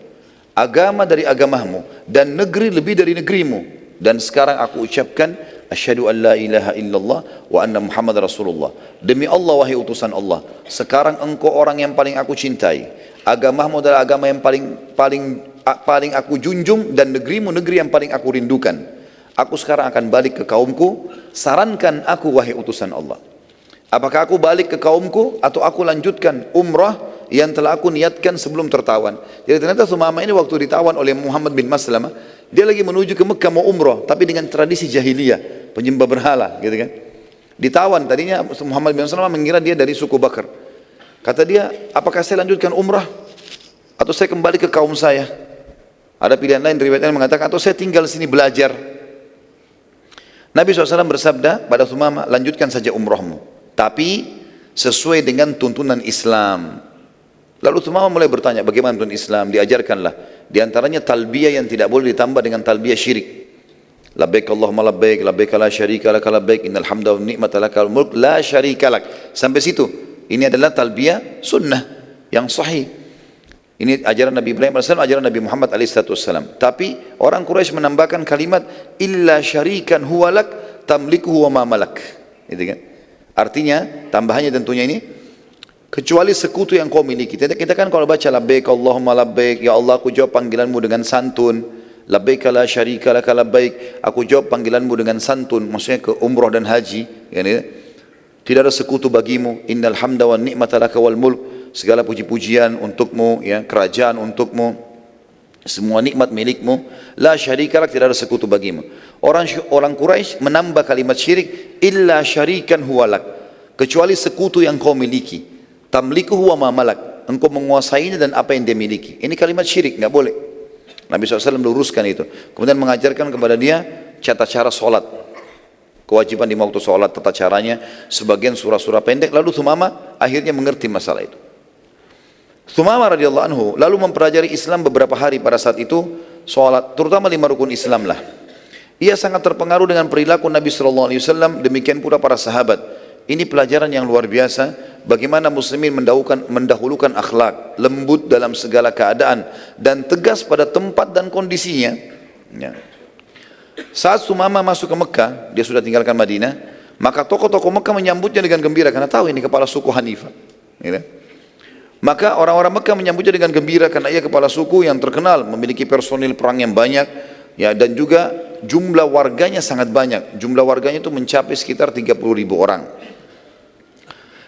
agama dari agamamu, dan negeri lebih dari negerimu. Dan sekarang aku ucapkan asyhadu an la ilaha illallah wa anna Muhammad Rasulullah. Demi Allah wahai utusan Allah, sekarang engkau orang yang paling aku cintai, agamamu adalah agama yang paling aku junjung, dan negerimu negeri yang paling aku rindukan. Aku sekarang akan balik ke kaumku, sarankan aku wahai utusan Allah. Apakah aku balik ke kaumku atau aku lanjutkan umrah yang telah aku niatkan sebelum tertawan? Jadi ternyata Sumama ini waktu ditawan oleh Muhammad bin Maslamah, dia lagi menuju ke Mekah mau umrah, tapi dengan tradisi jahiliyah, penyembah berhala gitu kan. Ditawan, tadinya Muhammad bin Maslamah mengira dia dari suku Bakar. Kata dia, apakah saya lanjutkan umrah atau saya kembali ke kaum saya? Ada pilihan lain, riwayatnya mengatakan, atau saya tinggal di sini belajar. Nabi SAW bersabda pada Sumama, lanjutkan saja umrahmu, tapi sesuai dengan tuntunan Islam. Lalu Sumama mulai bertanya, bagaimana tuntunan Islam? Diajarkanlah. Di antaranya talbiyah yang tidak boleh ditambah dengan talbiyah syirik. Labbaik Allahumma labbaik, labbaik la syarika lak labbaik, innal hamda wan ni'mata lakal mulk la syarika lak. Sampai situ. Ini adalah talbiyah sunnah yang sahih. Ini ajaran Nabi Ibrahim AS, ajaran Nabi Muhammad SAW. Tapi orang Quraisy menambahkan kalimat illa syarikan huwalak tamlikuhu wa ma malak. Gitu kan? Artinya tambahannya tentunya ini, kecuali sekutu yang kau miliki. Kita kan kalau baca labbaik Allahumma labbaik, ya Allah aku jawab panggilanmu dengan santun. Labbaik la syarika lak labbaik, aku jawab panggilanmu dengan santun. Maksudnya ke umrah dan haji. Ya, tidak ada sekutu bagimu. Innal hamda wan ni'mata laka wal mulk. Segala puji-pujian untukmu, ya, kerajaan untukmu, semua nikmat milikmu. La syarika lak, tidak ada sekutu bagimu. Orang Quraisy menambah kalimat syirik, illa syarikan huwalak, kecuali sekutu yang kau miliki. Tamlikuhu wa ma malak, engkau menguasainya dan apa yang dia miliki. Ini kalimat syirik, nggak boleh. Nabi SAW meluruskan itu. Kemudian mengajarkan kepada dia tata cara solat, kewajiban di waktu solat, tata caranya, sebagian surah-surah pendek. Lalu Sumama akhirnya mengerti masalah itu. Sumama radhiyallahu anhu lalu mempelajari Islam beberapa hari pada saat itu, sholat, terutama 5 rukun Islam lah. Ia sangat terpengaruh dengan perilaku Nabi SAW, demikian pula para sahabat. Ini pelajaran yang luar biasa, bagaimana muslimin mendahulukan akhlak, lembut dalam segala keadaan, dan tegas pada tempat dan kondisinya. Ya. Saat Sumama masuk ke Mekah, dia sudah tinggalkan Madinah, maka tokoh-tokoh Mekah menyambutnya dengan gembira, karena tahu ini kepala suku Hanifah. Ya. Maka orang-orang Mekah menyambutnya dengan gembira karena ia kepala suku yang terkenal, memiliki personil perang yang banyak, ya, dan juga jumlah warganya sangat banyak. Jumlah warganya itu mencapai sekitar 30.000 orang.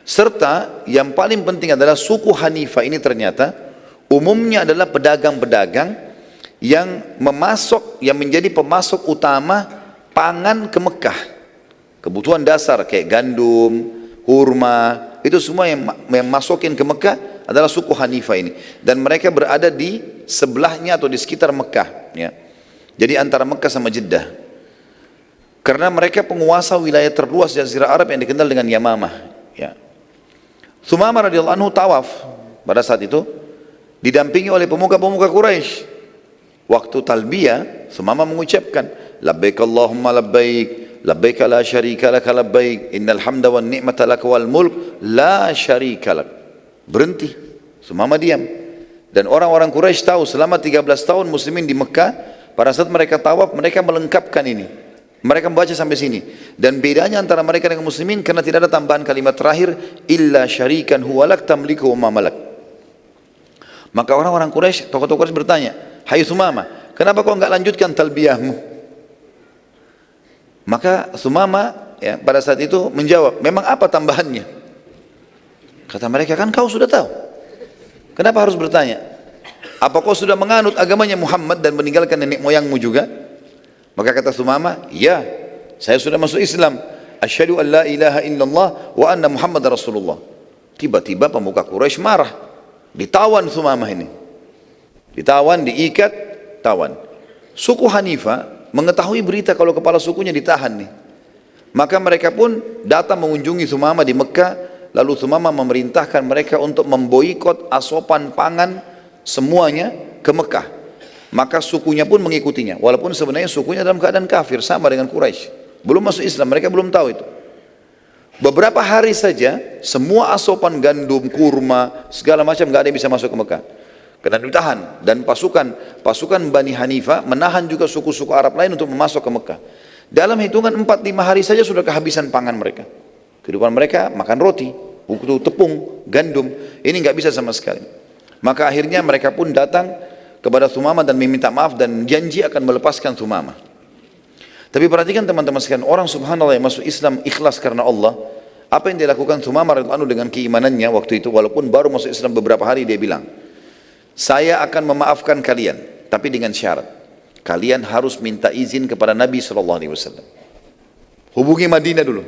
Serta yang paling penting adalah suku Hanifah ini ternyata umumnya adalah pedagang-pedagang yang menjadi pemasok utama pangan ke Mekah. Kebutuhan dasar kayak gandum, kurma, itu semua yang masukin ke Mekah adalah suku Hanifah ini, dan mereka berada di sebelahnya atau di sekitar Mekah, ya. Jadi antara Mekah sama Jeddah, karena mereka penguasa wilayah terluas Jazirah Arab yang dikenal dengan Yamamah, ya. Sumama radhiyallahu anhu tawaf pada saat itu didampingi oleh pemuka-pemuka Quraisy. Waktu talbiyah, Sumama mengucapkan labbaik Allahumma labbaik, labbaik la syarika lak labbaik, innal hamda wan ni'mata lak wal mulk la syarika lak. Berhenti, Sumama diam. Dan orang-orang Quraisy tahu selama 13 tahun muslimin di Mekah, pada saat mereka tawaf mereka melengkapkan ini. Mereka membaca sampai sini. Dan bedanya antara mereka dengan muslimin karena tidak ada tambahan kalimat terakhir illa syarikan huwalak tamliku wa ma malak. Maka orang-orang Quraisy, tokoh-tokoh Quraisy bertanya, "Hai Sumama, kenapa kau enggak lanjutkan talbiyahmu?" Maka Sumama, ya, pada saat itu menjawab, "Memang apa tambahannya?" Kata mereka, "Kan kau sudah tahu. Kenapa harus bertanya? Apa kau sudah menganut agamanya Muhammad dan meninggalkan nenek moyangmu juga? Maka kata Sumamah, ya, saya sudah masuk Islam. Asyhadu an la ilaha illallah wa anna Muhammad Rasulullah. Tiba-tiba pemuka Quraisy marah. Ditawan Sumamah ini. Ditawan, diikat, tawan. Suku Hanifah mengetahui berita kalau kepala sukunya ditahan nih. Maka mereka pun datang mengunjungi Sumamah di Mekah. Lalu Sumamah memerintahkan mereka untuk memboikot asupan pangan semuanya ke Mekah. Maka sukunya pun mengikutinya. Walaupun sebenarnya sukunya dalam keadaan kafir sama dengan Quraisy. Belum masuk Islam, mereka belum tahu itu. Beberapa hari saja semua asupan gandum, kurma, segala macam nggak ada yang bisa masuk ke Mekah. Karena ditahan. Dan pasukan Bani Hanifah menahan juga suku-suku Arab lain untuk masuk ke Mekah. Dalam hitungan 4-5 hari saja sudah kehabisan pangan mereka. Kehidupan mereka makan roti, tepung, gandum. Ini nggak bisa sama sekali. Maka akhirnya mereka pun datang kepada Sumamah dan meminta maaf dan janji akan melepaskan Sumamah. Tapi perhatikan teman-teman sekalian, orang subhanallah yang masuk Islam ikhlas karena Allah. Apa yang dilakukan Sumamah radhiyallahu anhu dengan keimanannya waktu itu, walaupun baru masuk Islam beberapa hari, dia bilang, saya akan memaafkan kalian, tapi dengan syarat, kalian harus minta izin kepada Nabi SAW. Hubungi Madinah dulu.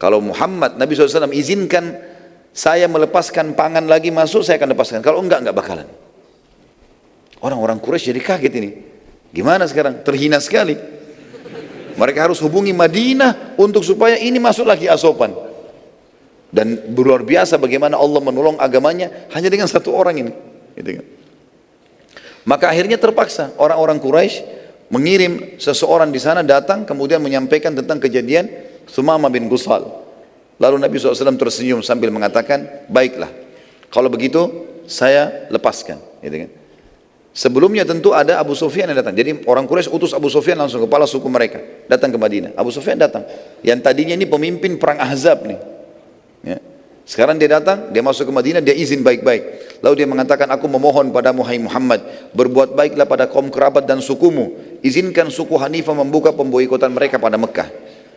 Kalau Muhammad, Nabi SAW izinkan saya melepaskan pangan lagi masuk, saya akan lepaskan. Kalau enggak bakalan. Orang-orang Quraisy jadi kaget ini. Gimana sekarang? Terhina sekali. Mereka harus hubungi Madinah untuk supaya ini masuk lagi asupan. Dan luar biasa bagaimana Allah menolong agamanya hanya dengan satu orang ini. Gitu kan. Maka akhirnya terpaksa orang-orang Quraisy mengirim seseorang di sana datang kemudian menyampaikan tentang kejadian Sumamah bin Gusal. Lalu Nabi SAW tersenyum sambil mengatakan, baiklah, kalau begitu saya lepaskan. Gitu kan. Sebelumnya tentu ada Abu Sufyan yang datang. Jadi orang Quraisy utus Abu Sufyan langsung, kepala suku mereka, datang ke Madinah. Abu Sufyan datang. Yang tadinya ini pemimpin perang Ahzab nih. Ya. Sekarang dia datang, dia masuk ke Madinah, dia izin baik-baik. Lalu dia mengatakan, aku memohon padamu hai Muhammad, berbuat baiklah pada kaum kerabat dan sukumu. Izinkan suku Hanifah membuka pemboikotan mereka pada Mekah.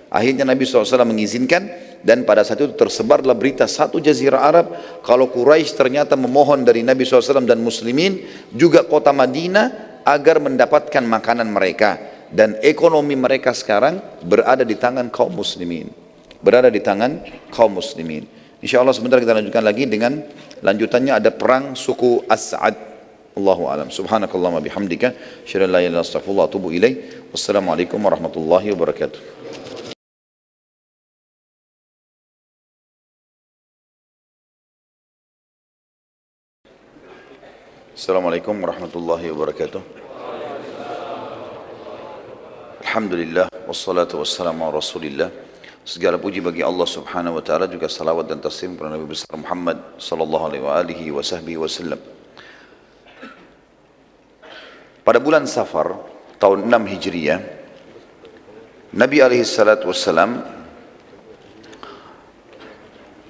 Akhirnya Nabi SAW mengizinkan, dan pada saat itu tersebarlah berita satu jazirah Arab kalau Quraisy ternyata memohon dari Nabi SAW dan muslimin juga kota Madinah agar mendapatkan makanan mereka, dan ekonomi mereka sekarang berada di tangan kaum muslimin, berada di tangan kaum muslimin. Insya Allah sebentar kita lanjutkan lagi dengan lanjutannya, ada perang suku As'ad. Allahu a'lam. Subhanakallahumma bihamdika asyhadu an la ilaha illa anta astaghfiruka wa atubu ilaik. Wassalamualaikum warahmatullahi wabarakatuh. Assalamualaikum warahmatullahi wabarakatuh. Alhamdulillah wassalatu wassalamu ala Rasulillah. Segala puji bagi Allah Subhanahu wa taala, juga salawat dan taslim kepada Nabi besar Muhammad sallallahu alaihi wasallam. Pada bulan Safar tahun 6 Hijriah, Nabi alaihi salatu wassalam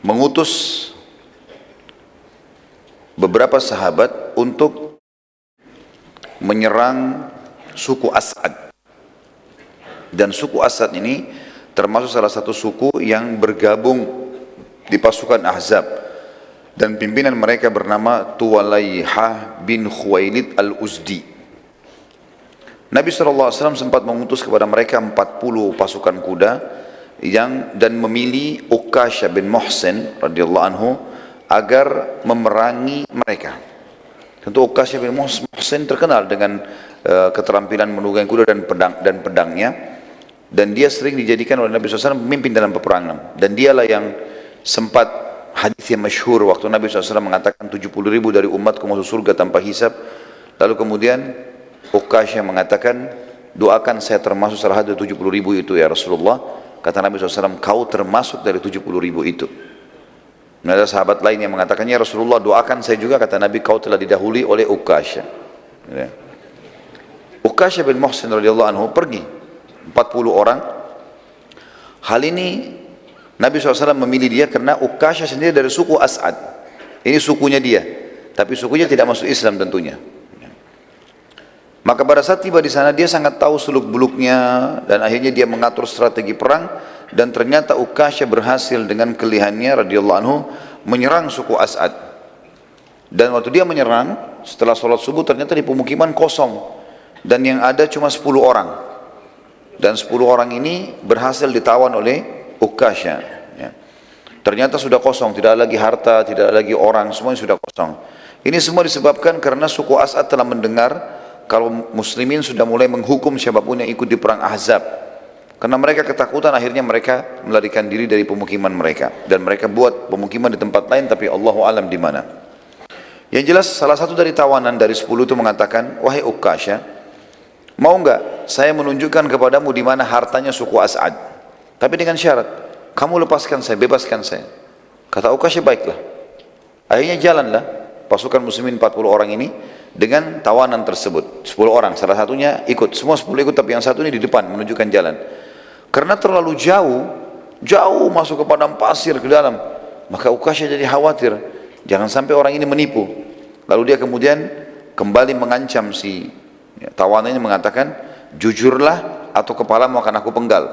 mengutus beberapa sahabat untuk menyerang suku As'ad. Dan suku As'ad ini termasuk salah satu suku yang bergabung di pasukan Ahzab, dan pimpinan mereka bernama Tuwalayha bin Khuwailid al-Uzdi. Nabi SAW sempat mengutus kepada mereka 40 pasukan kuda dan memilih Ukasha bin Muhsin radhiyallahu anhu agar memerangi mereka. Tentu Ukasha bin Muhsin terkenal dengan keterampilan menunggangi kuda dan pedangnya, dan dia sering dijadikan oleh Nabi SAW pemimpin dalam peperangan. Dan dialah yang sempat hadis yang masyhur waktu Nabi SAW mengatakan 70.000 dari umatku masuk surga tanpa hisab. Lalu kemudian Ukasha mengatakan, doakan saya termasuk salah satu 70.000 itu ya Rasulullah. Kata Nabi SAW, kau termasuk dari 70.000 itu. Dan ada sahabat lain yang mengatakannya, Rasulullah doakan saya juga. Kata Nabi, kau telah didahului oleh Ukasha. Ya. Ukasha bin Muhsin radhiyallahu anhu pergi 40 orang. Hal ini Nabi SAW memilih dia karena Ukasha sendiri dari suku As'ad. Ini sukunya dia, tapi sukunya tidak masuk Islam tentunya. Maka pada saat tiba di sana dia sangat tahu seluk-beluknya, dan akhirnya dia mengatur strategi perang. Dan ternyata Ukasha berhasil dengan kelihayannya radhiyallahu anhu menyerang suku As'ad. Dan waktu dia menyerang, setelah sholat subuh ternyata di pemukiman kosong. Dan yang ada cuma 10 orang. Dan 10 orang ini berhasil ditawan oleh Ukasha. Ya. Ternyata sudah kosong, tidak ada lagi harta, tidak ada lagi orang, semuanya sudah kosong. Ini semua disebabkan karena suku As'ad telah mendengar kalau muslimin sudah mulai menghukum siapapun yang ikut di perang Ahzab. Karena mereka ketakutan, akhirnya mereka melarikan diri dari pemukiman mereka. Dan mereka buat pemukiman di tempat lain, tapi Allahu alam di mana. Yang jelas salah satu dari tawanan dari 10 itu mengatakan, wahai Ukasha, mau enggak saya menunjukkan kepadamu di mana hartanya suku As'ad. Tapi dengan syarat, kamu lepaskan saya, bebaskan saya. Kata Ukasha, baiklah. Akhirnya jalanlah pasukan muslimin 40 orang ini dengan tawanan tersebut. 10 orang, salah satunya ikut. Semua 10 ikut, tapi yang satu ini di depan menunjukkan jalan. Karena terlalu jauh masuk ke padang pasir ke dalam, maka Ukasha jadi khawatir, jangan sampai orang ini menipu. Lalu dia kemudian kembali mengancam si tawanannya, mengatakan, jujurlah atau kepalamu akan aku penggal.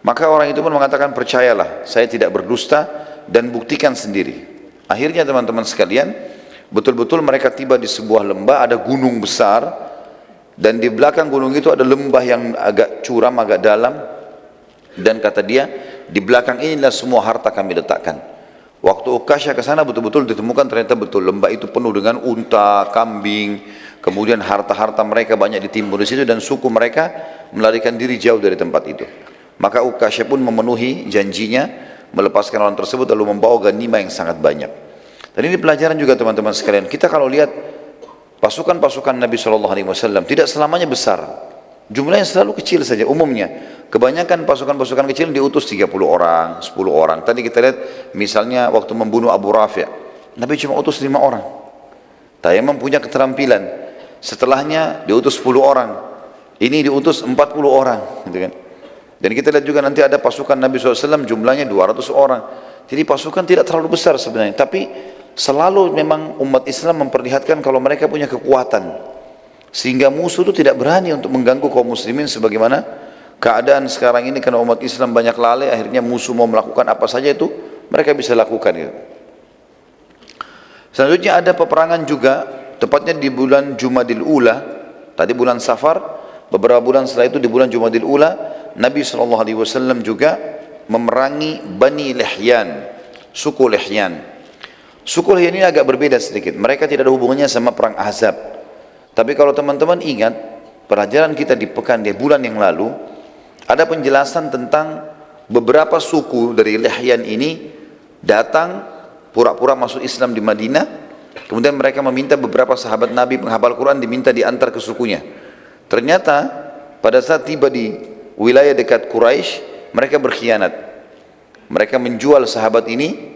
Maka orang itu pun mengatakan, percayalah, saya tidak berdusta dan buktikan sendiri. Akhirnya teman-teman sekalian, betul-betul mereka tiba di sebuah lembah, ada gunung besar, dan di belakang gunung itu ada lembah yang agak curam, agak dalam. Dan kata dia, di belakang inilah semua harta kami letakkan. Waktu Ukasha ke sana betul-betul ditemukan ternyata betul lembah itu penuh dengan unta, kambing, kemudian harta-harta mereka banyak ditimbun di situ, dan suku mereka melarikan diri jauh dari tempat itu. Maka Ukasha pun memenuhi janjinya, melepaskan orang tersebut lalu membawa ganimah yang sangat banyak. Dan ini pelajaran juga teman-teman sekalian. Kita kalau lihat pasukan-pasukan Nabi SAW tidak selamanya besar. Jumlahnya selalu kecil saja umumnya. Kebanyakan pasukan-pasukan kecil diutus 30 orang, 10 orang. Tadi kita lihat misalnya waktu membunuh Abu Rafi', Nabi cuma utus 5 orang. Tayammum punya keterampilan. Setelahnya diutus 10 orang. Ini diutus 40 orang. Gitu kan. Dan kita lihat juga nanti ada pasukan Nabi SAW jumlahnya 200 orang. Jadi pasukan tidak terlalu besar sebenarnya. Tapi selalu memang umat Islam memperlihatkan kalau mereka punya kekuatan. Sehingga musuh itu tidak berani untuk mengganggu kaum muslimin sebagaimana keadaan sekarang ini, karena umat Islam banyak lalai, akhirnya musuh mau melakukan apa saja itu mereka bisa lakukan. Gitu. Selanjutnya ada peperangan juga, tepatnya di bulan Jumadil Ula. Tadi bulan Safar, beberapa bulan setelah itu di bulan Jumadil Ula, Nabi SAW juga memerangi Bani Lihyan, suku Lihyan. Suku Lihyan ini agak berbeda sedikit, mereka tidak ada hubungannya sama perang Ahzab. Tapi kalau teman-teman ingat pelajaran kita di bulan yang lalu, ada penjelasan tentang beberapa suku dari Lihyan ini datang pura-pura masuk Islam di Madinah. Kemudian mereka meminta beberapa sahabat Nabi penghafal Quran diminta diantar ke sukunya. Ternyata pada saat tiba di wilayah dekat Quraisy, mereka berkhianat. Mereka menjual sahabat ini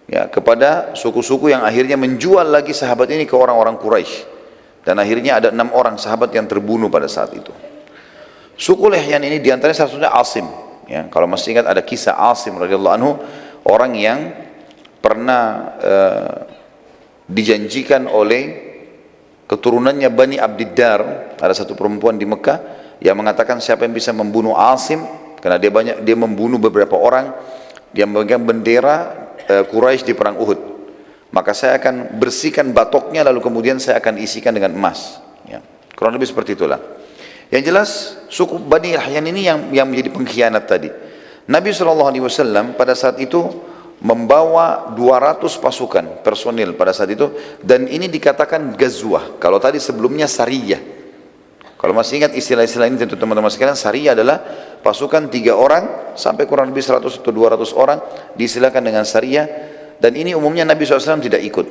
ya kepada suku-suku yang akhirnya menjual lagi sahabat ini ke orang-orang Quraisy. Dan akhirnya ada 6 orang sahabat yang terbunuh pada saat itu. Suku Lihyan ini diantaranya salah satunya Asim. Ya, kalau masih ingat ada kisah Asim radhiyallahu anhu, orang yang pernah dijanjikan oleh keturunannya Bani Abdiddar. Ada satu perempuan di Mekah yang mengatakan siapa yang bisa membunuh Asim, karena dia membunuh beberapa orang yang memegang bendera Quraisy di perang Uhud. Maka saya akan bersihkan batoknya lalu kemudian saya akan isikan dengan emas. Ya, kurang lebih seperti itulah. Yang jelas suku Bani Lihyan ini yang menjadi pengkhianat tadi. Nabi SAW pada saat itu membawa 200 pasukan personil pada saat itu, dan ini dikatakan gazwah. Kalau tadi sebelumnya sariyah. Kalau masih ingat istilah-istilah ini tentu teman-teman sekalian, sariyah adalah pasukan 3 orang sampai kurang lebih 100 atau 200 orang diistilahkan dengan sariyah. Dan ini umumnya Nabi SAW tidak ikut.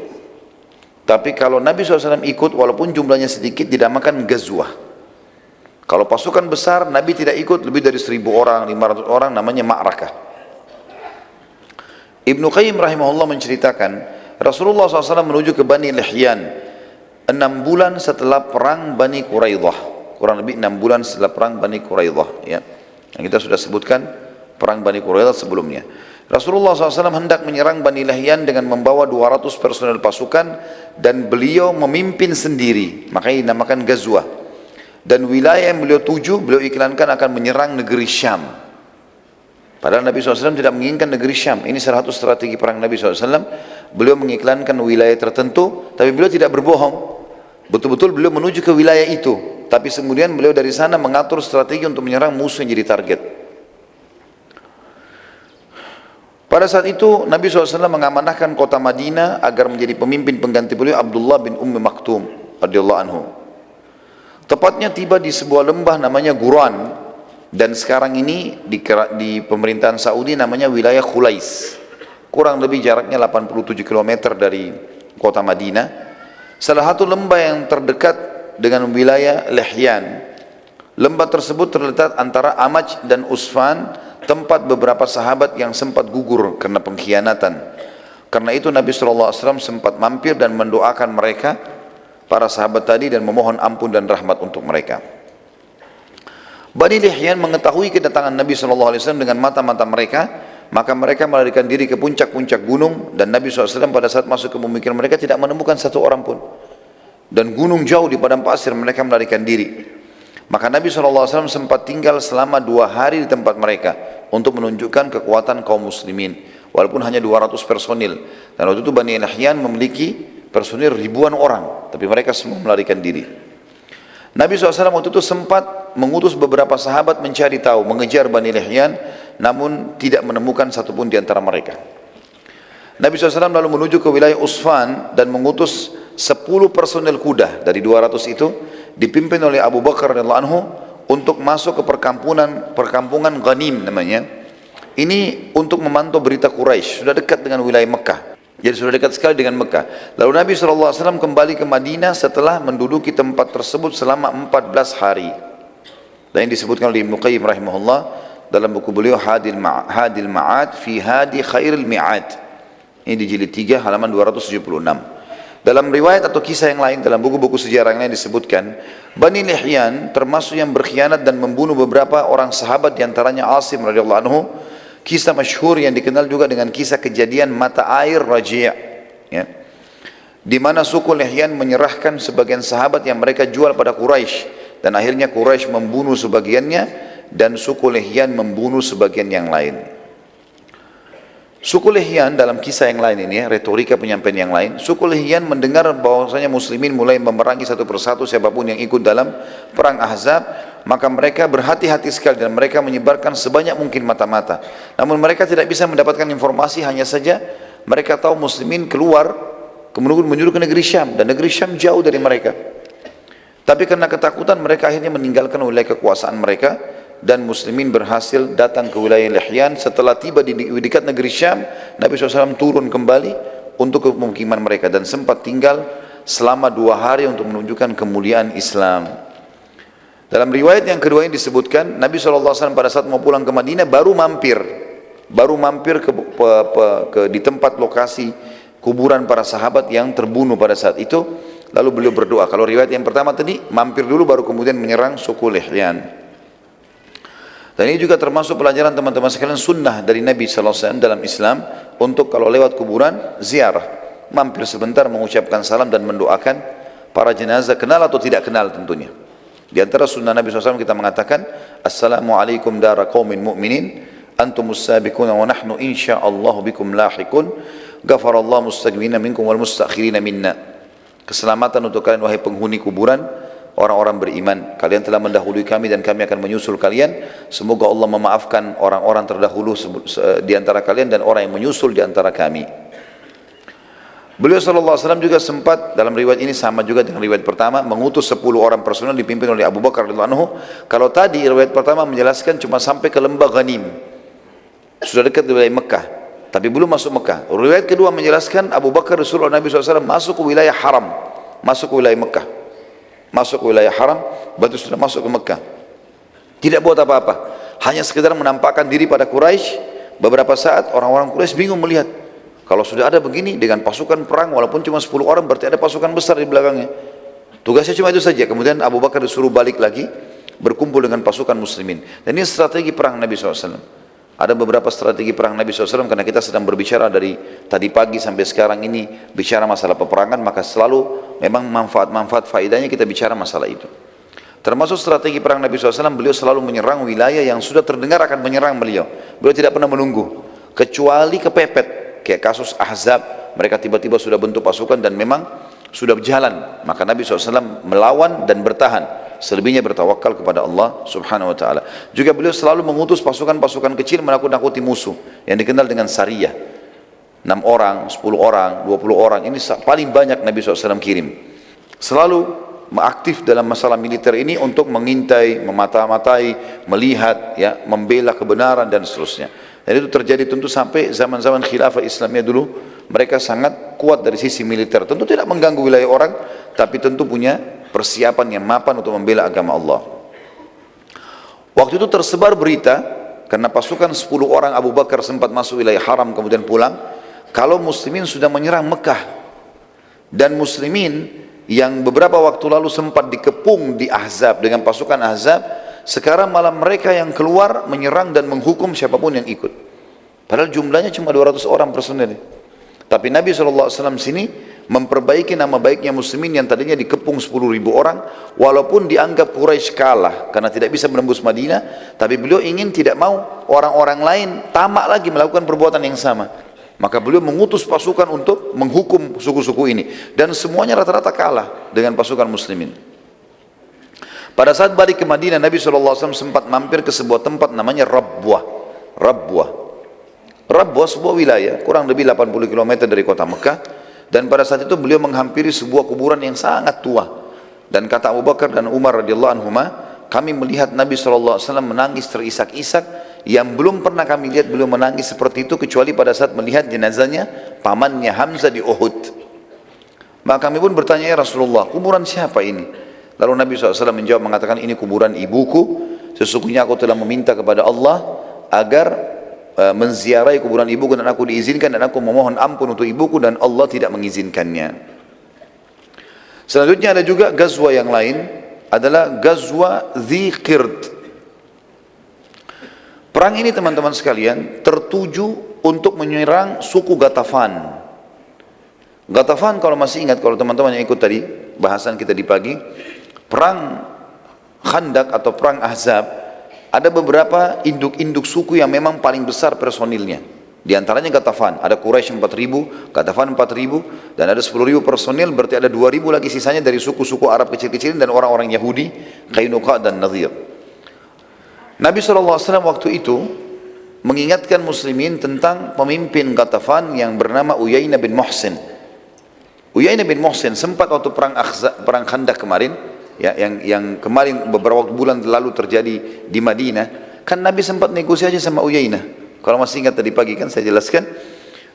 Tapi kalau Nabi SAW ikut, walaupun jumlahnya sedikit, dinamakan gazwah. Kalau pasukan besar, Nabi tidak ikut, lebih dari 1000 orang, 500 orang, namanya ma'rakah. Ibnu Qayyim rahimahullah menceritakan, Rasulullah SAW menuju ke Bani Lihyan 6 bulan setelah perang Bani Quraidah. Kurang lebih 6 bulan setelah perang Bani Quraidah. Ya. Yang kita sudah sebutkan perang Bani Quraidah sebelumnya. Rasulullah SAW hendak menyerang Bani Lihyan dengan membawa 200 personel pasukan, dan beliau memimpin sendiri, makanya dinamakan Ghazwah. Dan wilayah yang beliau tuju, beliau iklankan akan menyerang negeri Syam. Padahal Nabi SAW tidak menginginkan negeri Syam. Ini salah satu strategi perang Nabi SAW. beliau mengiklankan wilayah tertentu, tapi beliau tidak berbohong. Betul-betul beliau menuju ke wilayah itu, tapi kemudian beliau dari sana mengatur strategi untuk menyerang musuh yang jadi target. Pada saat itu Nabi SAW mengamanahkan kota Madinah agar menjadi pemimpin pengganti beliau Abdullah bin Ummi Maktum radhiyallahu anhu. Tepatnya tiba di sebuah lembah namanya Guran, dan sekarang ini di pemerintahan Saudi namanya wilayah Khulais. Kurang lebih jaraknya 87 km dari kota Madinah. Salah satu lembah yang terdekat dengan wilayah Lihyan. Lembah tersebut terletak antara Amaj dan Usfan, tempat beberapa sahabat yang sempat gugur karena pengkhianatan. Karena itu Nabi SAW sempat mampir dan mendoakan mereka, para sahabat tadi, dan memohon ampun dan rahmat untuk mereka. Bani Lihyan mengetahui kedatangan Nabi SAW dengan mata-mata mereka, maka mereka melarikan diri ke puncak-puncak gunung, dan Nabi SAW pada saat masuk ke pemikiran mereka tidak menemukan satu orang pun. Dan gunung jauh di padang pasir, mereka melarikan diri. Maka Nabi SAW sempat tinggal selama 2 hari di tempat mereka untuk menunjukkan kekuatan kaum muslimin, walaupun hanya 200 personil. Dan waktu itu Bani Lihyan memiliki personil ribuan orang, tapi mereka semua melarikan diri. Nabi SAW waktu itu sempat mengutus beberapa sahabat mencari tahu, mengejar Bani Lihyan, namun tidak menemukan satupun di antara mereka. Nabi SAW lalu menuju ke wilayah Usfan dan mengutus 10 personel kuda dari 200 itu, dipimpin oleh Abu Bakar radhiyallahu anhu, untuk masuk ke perkampungan Ghanim namanya. Ini untuk memantau berita Quraisy, sudah dekat dengan wilayah Mekah. Jadi sudah dekat sekali dengan Mekah. Lalu Nabi SAW kembali ke Madinah setelah menduduki tempat tersebut selama 14 hari. Dan ini disebutkan oleh Ibnu Qayyim rahimahullah dalam buku beliau Hadil Ma'ad fi Hadi Khairil Mi'ad. Ini di jilid 3 halaman 276. Dalam riwayat atau kisah yang lain, dalam buku-buku sejarah yang lain disebutkan, Bani Lihyan termasuk yang berkhianat dan membunuh beberapa orang sahabat, diantaranya Asim radhiyallahu anhu. Kisah masyhur yang dikenal juga dengan kisah kejadian mata air Raji', ya, di mana suku Lihyan menyerahkan sebagian sahabat yang mereka jual pada Quraisy, dan akhirnya Quraisy membunuh sebagiannya dan suku Lihyan membunuh sebagian yang lain. Suku Lihyan dalam kisah yang lain ini, ya, retorika penyampaian yang lain, suku Lihyan mendengar bahwasanya muslimin mulai memerangi satu persatu siapapun yang ikut dalam perang Ahzab, maka mereka berhati-hati sekali dan mereka menyebarkan sebanyak mungkin mata-mata. Namun mereka tidak bisa mendapatkan informasi, hanya saja mereka tahu muslimin keluar kemudian menuju ke negeri Syam, dan negeri Syam jauh dari mereka. Tapi karena ketakutan mereka akhirnya meninggalkan wilayah kekuasaan mereka, dan muslimin berhasil datang ke wilayah Lihyan. Setelah tiba di dekat negeri Syam, Nabi SAW turun kembali untuk ke pemukiman mereka dan sempat tinggal selama 2 hari untuk menunjukkan kemuliaan Islam. Dalam riwayat yang kedua ini disebutkan, Nabi SAW pada saat mau pulang ke Madinah baru mampir di tempat lokasi kuburan para sahabat yang terbunuh pada saat itu. Lalu beliau berdoa. Kalau riwayat yang pertama tadi, mampir dulu baru kemudian menyerang suku Lihyan. Dan ini juga termasuk pelajaran teman-teman sekalian, sunnah dari Nabi SAW dalam Islam, untuk kalau lewat kuburan ziarah, mampir sebentar mengucapkan salam dan mendoakan para jenazah, kenal atau tidak kenal tentunya. Di antara sunnah Nabi SAW kita mengatakan, Assalamualaikum dara qaumin mu'minin, antumus sabiquna wa nahnu insya'allahu bikum lahikun, ghafarallahu mustaqbina minkum wal mustakhirina minna. Keselamatan untuk kalian wahai penghuni kuburan, orang-orang beriman, kalian telah mendahului kami dan kami akan menyusul kalian. Semoga Allah memaafkan orang-orang terdahulu di antara kalian dan orang yang menyusul di antara kami. Beliau SAW juga sempat, dalam riwayat ini sama juga dengan riwayat pertama, mengutus 10 orang personel dipimpin oleh Abu Bakar radhiyallahu anhu. Kalau tadi riwayat pertama menjelaskan cuma sampai ke lembah Ghanim, sudah dekat di wilayah Mekah, tapi belum masuk Mekah. Riwayat kedua menjelaskan Abu Bakar disuruh Nabi SAW masuk ke wilayah haram, masuk ke wilayah Mekah, masuk ke wilayah haram, berarti sudah masuk ke Mekah. Tidak buat apa-apa, hanya sekedar menampakkan diri pada Quraisy. Beberapa saat orang-orang Quraisy bingung melihat, kalau sudah ada begini dengan pasukan perang, walaupun cuma 10 orang, berarti ada pasukan besar di belakangnya. Tugasnya cuma itu saja. Kemudian Abu Bakar disuruh balik lagi, berkumpul dengan pasukan muslimin. Dan ini strategi perang Nabi SAW. Ada beberapa strategi perang Nabi SAW, karena kita sedang berbicara dari tadi pagi sampai sekarang ini, bicara masalah peperangan, maka selalu memang manfaat-manfaat faedahnya kita bicara masalah itu. Termasuk strategi perang Nabi SAW, beliau selalu menyerang wilayah yang sudah terdengar akan menyerang beliau. Beliau tidak pernah menunggu, kecuali kepepet. Kayak kasus Ahzab, mereka tiba-tiba sudah bentuk pasukan dan memang sudah berjalan. Maka Nabi SAW melawan dan bertahan. Selebihnya bertawakal kepada Allah Subhanahu wa taala. Juga beliau selalu mengutus pasukan-pasukan kecil menakut-nakuti musuh yang dikenal dengan sariyah. 6 orang, 10 orang, 20 orang, ini paling banyak Nabi SAW kirim. Selalu aktif dalam masalah militer ini untuk mengintai, memata-matai, melihat, ya, membela kebenaran dan seterusnya. Dan itu terjadi tentu sampai zaman-zaman khilafah Islamiyah dulu, mereka sangat kuat dari sisi militer. Tentu tidak mengganggu wilayah orang, tapi tentu punya persiapan yang mapan untuk membela agama Allah. Waktu itu tersebar berita, karena pasukan 10 orang Abu Bakar sempat masuk wilayah haram kemudian pulang, kalau muslimin sudah menyerang Mekah. Dan muslimin yang beberapa waktu lalu sempat dikepung di Ahzab dengan pasukan Ahzab, sekarang malah mereka yang keluar menyerang dan menghukum siapapun yang ikut. Padahal jumlahnya cuma 200 orang personil. Tapi Nabi SAW sini memperbaiki nama baiknya muslimin yang tadinya dikepung 10.000 orang, walaupun dianggap Quraisy kalah karena tidak bisa menembus Madinah, tapi beliau ingin tidak mau orang-orang lain tamak lagi melakukan perbuatan yang sama. Maka beliau mengutus pasukan untuk menghukum suku-suku ini, dan semuanya rata-rata kalah dengan pasukan muslimin. Pada saat balik ke Madinah, Nabi SAW sempat mampir ke sebuah tempat namanya Rabwah. Rabwah sebuah wilayah kurang lebih 80 km dari kota Mekah. Dan pada saat itu beliau menghampiri sebuah kuburan yang sangat tua. Dan kata Abu Bakar dan Umar radhiyallahu anhuma, kami melihat Nabi SAW menangis terisak-isak, yang belum pernah kami lihat beliau menangis seperti itu kecuali pada saat melihat jenazahnya pamannya Hamzah di Uhud. Maka kami pun bertanya, ya Rasulullah, kuburan siapa ini? Lalu Nabi SAW menjawab mengatakan, ini kuburan ibuku. Sesungguhnya aku telah meminta kepada Allah agar menziarahi kuburan ibuku dan aku diizinkan, dan aku memohon ampun untuk ibuku dan Allah tidak mengizinkannya. Selanjutnya ada juga gazwa yang lain, adalah gazwa Dzikird. Perang ini teman-teman sekalian tertuju untuk menyerang suku Ghatafan. Ghatafan kalau masih ingat, kalau teman-teman yang ikut tadi bahasan kita di pagi, perang Khandak atau perang Ahzab, ada beberapa induk-induk suku yang memang paling besar personilnya. Di antaranya Ghatafan, ada Quraisy 4.000, Ghatafan 4.000, dan ada 10.000 personil, berarti ada 2.000 lagi sisanya dari suku-suku Arab kecil-kecil dan orang-orang Yahudi, Qainuqa dan Nadhir. Nabi SAW waktu itu mengingatkan muslimin tentang pemimpin Ghatafan yang bernama Uyainah bin Muhsin. Uyainah bin Muhsin sempat waktu perang Khandak kemarin, ya, yang kemarin beberapa bulan lalu terjadi di Madinah, kan Nabi sempat negosiasi sama Uyainah. Kalau masih ingat tadi pagi kan saya jelaskan,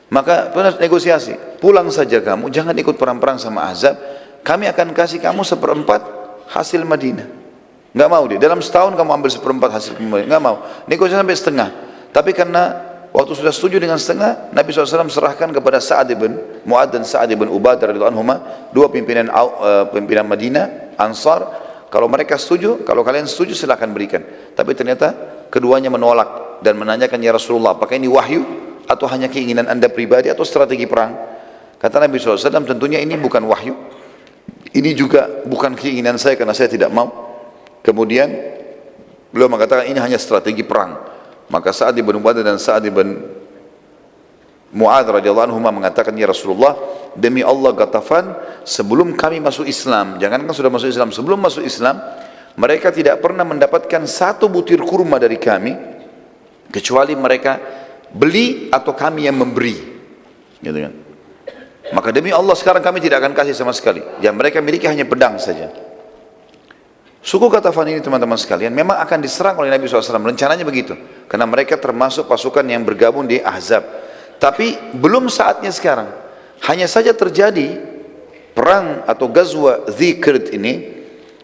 maka pernah negosiasi, pulang saja kamu, jangan ikut perang-perang sama Ahzab, kami akan kasih kamu 1/4 hasil Madinah. Nggak mau dia, dalam setahun kamu ambil 1/4 hasil Madinah, nggak mau, negosiasi sampai setengah. Tapi karena waktu sudah setuju dengan setengah, Nabi SAW serahkan kepada Sa'ad bin Mu'ad dan Sa'ad bin Ubadah radhiyallahu anhuma, dua pimpinan Madinah Ansar. Kalau mereka setuju, kalau kalian setuju silakan berikan. Tapi ternyata keduanya menolak dan menanyakan, ya Rasulullah, apakah ini wahyu atau hanya keinginan anda pribadi atau strategi perang? Kata Nabi SAW, tentunya ini bukan wahyu, ini juga bukan keinginan saya karena saya tidak mau. Kemudian beliau mengatakan ini hanya strategi perang. Maka Sa'ad bin Ubadah dan Sa'ad bin Mu'ad radhiyallahu anhu mengatakan, ya Rasulullah, demi Allah Ghatafan sebelum kami masuk Islam, jangankan sudah masuk Islam, sebelum masuk Islam mereka tidak pernah mendapatkan satu butir kurma dari kami kecuali mereka beli atau kami yang memberi, gitu kan. Maka demi Allah sekarang kami tidak akan kasih sama sekali, yang mereka miliki hanya pedang saja. Suku Ghatafan ini teman-teman sekalian memang akan diserang oleh Nabi SAW, rencananya begitu, karena mereka termasuk pasukan yang bergabung di Ahzab. Tapi belum saatnya sekarang. Hanya saja terjadi perang atau gazwa Dzikird ini,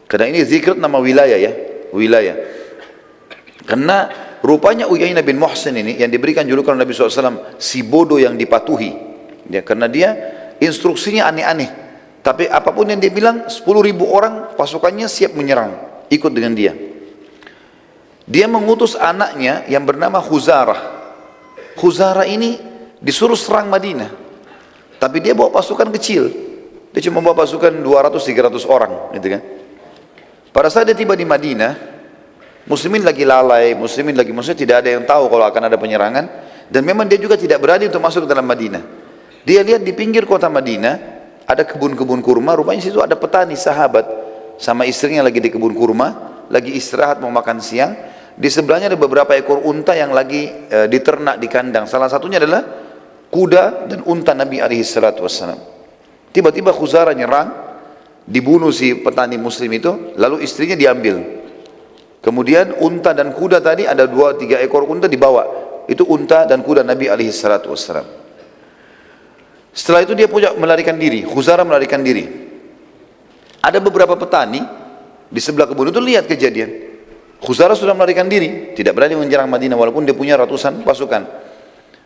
karena ini Dzikird nama wilayah, ya, wilayah. Karena rupanya Uyainah bin Muhsin ini yang diberikan julukan Nabi SAW si bodoh yang dipatuhi, ya, karena dia instruksinya aneh-aneh. Tapi apapun yang dia bilang, 10.000 orang pasukannya siap menyerang, ikut dengan dia. Dia mengutus anaknya yang bernama Khuzarah. Khuzarah ini disuruh serang Madinah, tapi dia bawa pasukan kecil. Dia cuma bawa pasukan 200-300 orang, gitu kan. Pada saat dia tiba di Madinah, muslimin lagi lalai, maksudnya tidak ada yang tahu kalau akan ada penyerangan, dan memang dia juga tidak berani untuk masuk ke dalam Madinah. Dia lihat di pinggir kota Madinah ada kebun-kebun kurma, rupanya situ ada petani sahabat sama istrinya lagi di kebun kurma, lagi istirahat mau makan siang. Di sebelahnya ada beberapa ekor unta yang lagi diternak di kandang. Salah satunya adalah kuda dan unta Nabi SAW. Tiba-tiba Khuzarah nyerang, dibunuh si petani muslim itu, lalu istrinya diambil. Kemudian unta dan kuda tadi ada 2-3 ekor unta dibawa. Itu unta dan kuda Nabi SAW. Setelah itu dia punya melarikan diri, Khuzarah melarikan diri. Ada beberapa petani di sebelah kebun itu lihat kejadian. Khuzarah sudah melarikan diri, tidak berani menyerang Madinah walaupun dia punya ratusan pasukan.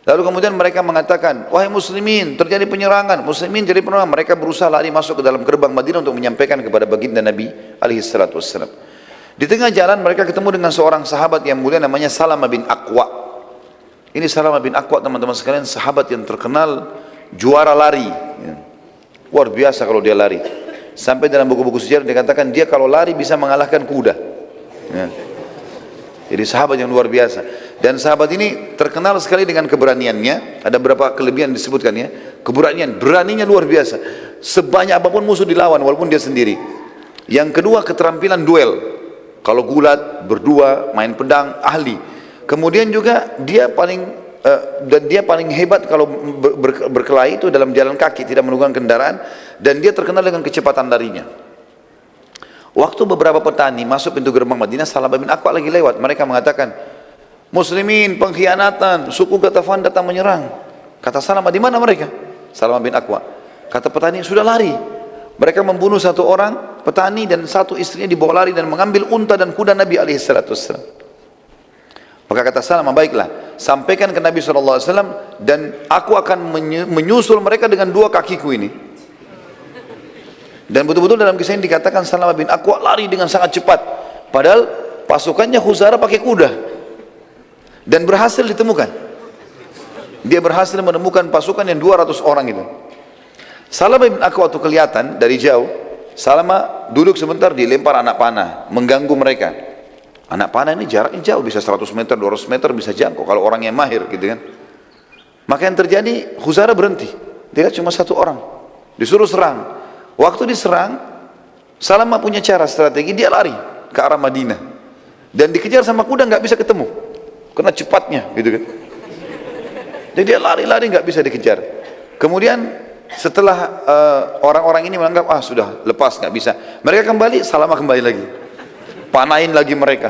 Lalu kemudian mereka mengatakan, wahai muslimin, terjadi penyerangan, muslimin jadi penyerangan. Mereka berusaha lari masuk ke dalam gerbang Madinah untuk menyampaikan kepada baginda Nabi SAW. Di tengah jalan mereka ketemu dengan seorang sahabat yang mulia namanya Salamah bin Aqwa. Ini Salamah bin Aqwa teman-teman sekalian, sahabat yang terkenal juara lari, luar biasa kalau dia lari. Sampai dalam buku-buku sejarah dikatakan dia kalau lari bisa mengalahkan kuda. Jadi sahabat yang luar biasa. Dan sahabat ini terkenal sekali dengan keberaniannya. Ada beberapa kelebihan disebutkan ya. Keberanian, beraninya luar biasa. Sebanyak apapun musuh dilawan walaupun dia sendiri. Yang kedua keterampilan duel. Kalau gulat, berdua, main pedang, ahli. Kemudian juga dia paling dan dia paling hebat kalau berkelahi itu dalam jalan kaki, tidak menggunakan kendaraan, dan dia terkenal dengan kecepatan larinya. Waktu beberapa petani masuk pintu gerbang Madinah, Salamah bin Aqwa lagi lewat, mereka mengatakan, muslimin pengkhianatan, suku Ghatafan datang menyerang. Kata Salamah, di mana mereka? Salamah bin Aqwa. Kata petani, sudah lari. Mereka membunuh satu orang petani dan satu istrinya dibawa lari dan mengambil unta dan kuda Nabi SAW. Maka kata Salamah, baiklah, sampaikan ke Nabi SAW dan aku akan menyusul mereka dengan 2 kakiku ini. Dan betul-betul dalam kisah ini dikatakan Salamah bin Aqwa lari dengan sangat cepat. Padahal pasukannya Khuzarah pakai kuda. Dan berhasil ditemukan. Dia berhasil menemukan pasukan yang 200 orang itu. Salamah bin Aqwa waktu kelihatan dari jauh, Salamah duduk sebentar, dilempar anak panah, mengganggu mereka. Anak panah ini jaraknya jauh, bisa 100 meter, 200 meter bisa jangkau kalau orang yang mahir gitu kan. Maka yang terjadi, Khuzarah berhenti. Dia cuma 1 orang. Disuruh serang. Waktu diserang, Salamah punya cara strategi, dia lari ke arah Madinah. Dan dikejar sama kuda nggak bisa ketemu. Karena cepatnya gitu kan. Jadi dia lari-lari nggak bisa dikejar. Kemudian setelah orang-orang ini menganggap, sudah lepas nggak bisa. Mereka kembali, Salamah kembali lagi. Panahin lagi mereka.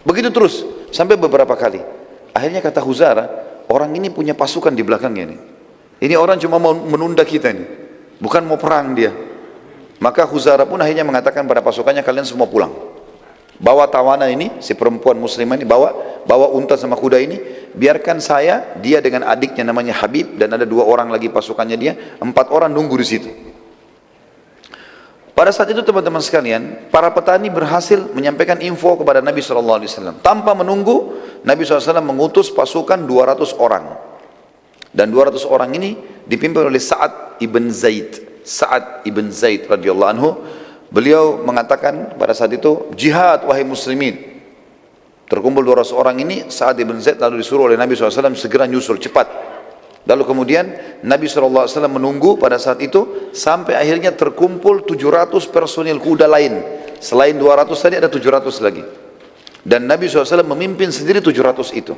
Begitu terus sampai beberapa kali. Akhirnya kata Khuzarah, orang ini punya pasukan di belakangnya nih. Ini orang cuma mau menunda kita nih, bukan mau perang dia. Maka Khuzarah pun akhirnya mengatakan pada pasukannya, kalian semua pulang. Bawa tawanan ini, si perempuan muslimah ini, bawa unta sama kuda ini, biarkan saya, dia dengan adiknya namanya Habib, dan ada 2 orang lagi pasukannya dia, 4 orang nunggu di situ. Pada saat itu teman-teman sekalian, para petani berhasil menyampaikan info kepada Nabi SAW. Tanpa menunggu, Nabi SAW mengutus pasukan 200 orang. Dan 200 orang ini dipimpin oleh Sa'ad ibn Zaid. Sa'ad ibn Zaid radhiyallahu anhu. Beliau mengatakan pada saat itu, jihad wahai muslimin. Terkumpul 200 orang ini, Sa'ad ibn Zaid lalu disuruh oleh Nabi SAW segera nyusul cepat. Lalu kemudian Nabi SAW menunggu pada saat itu sampai akhirnya terkumpul 700 personil kuda lain. Selain 200 tadi ada 700 lagi. Dan Nabi SAW memimpin sendiri 700 itu.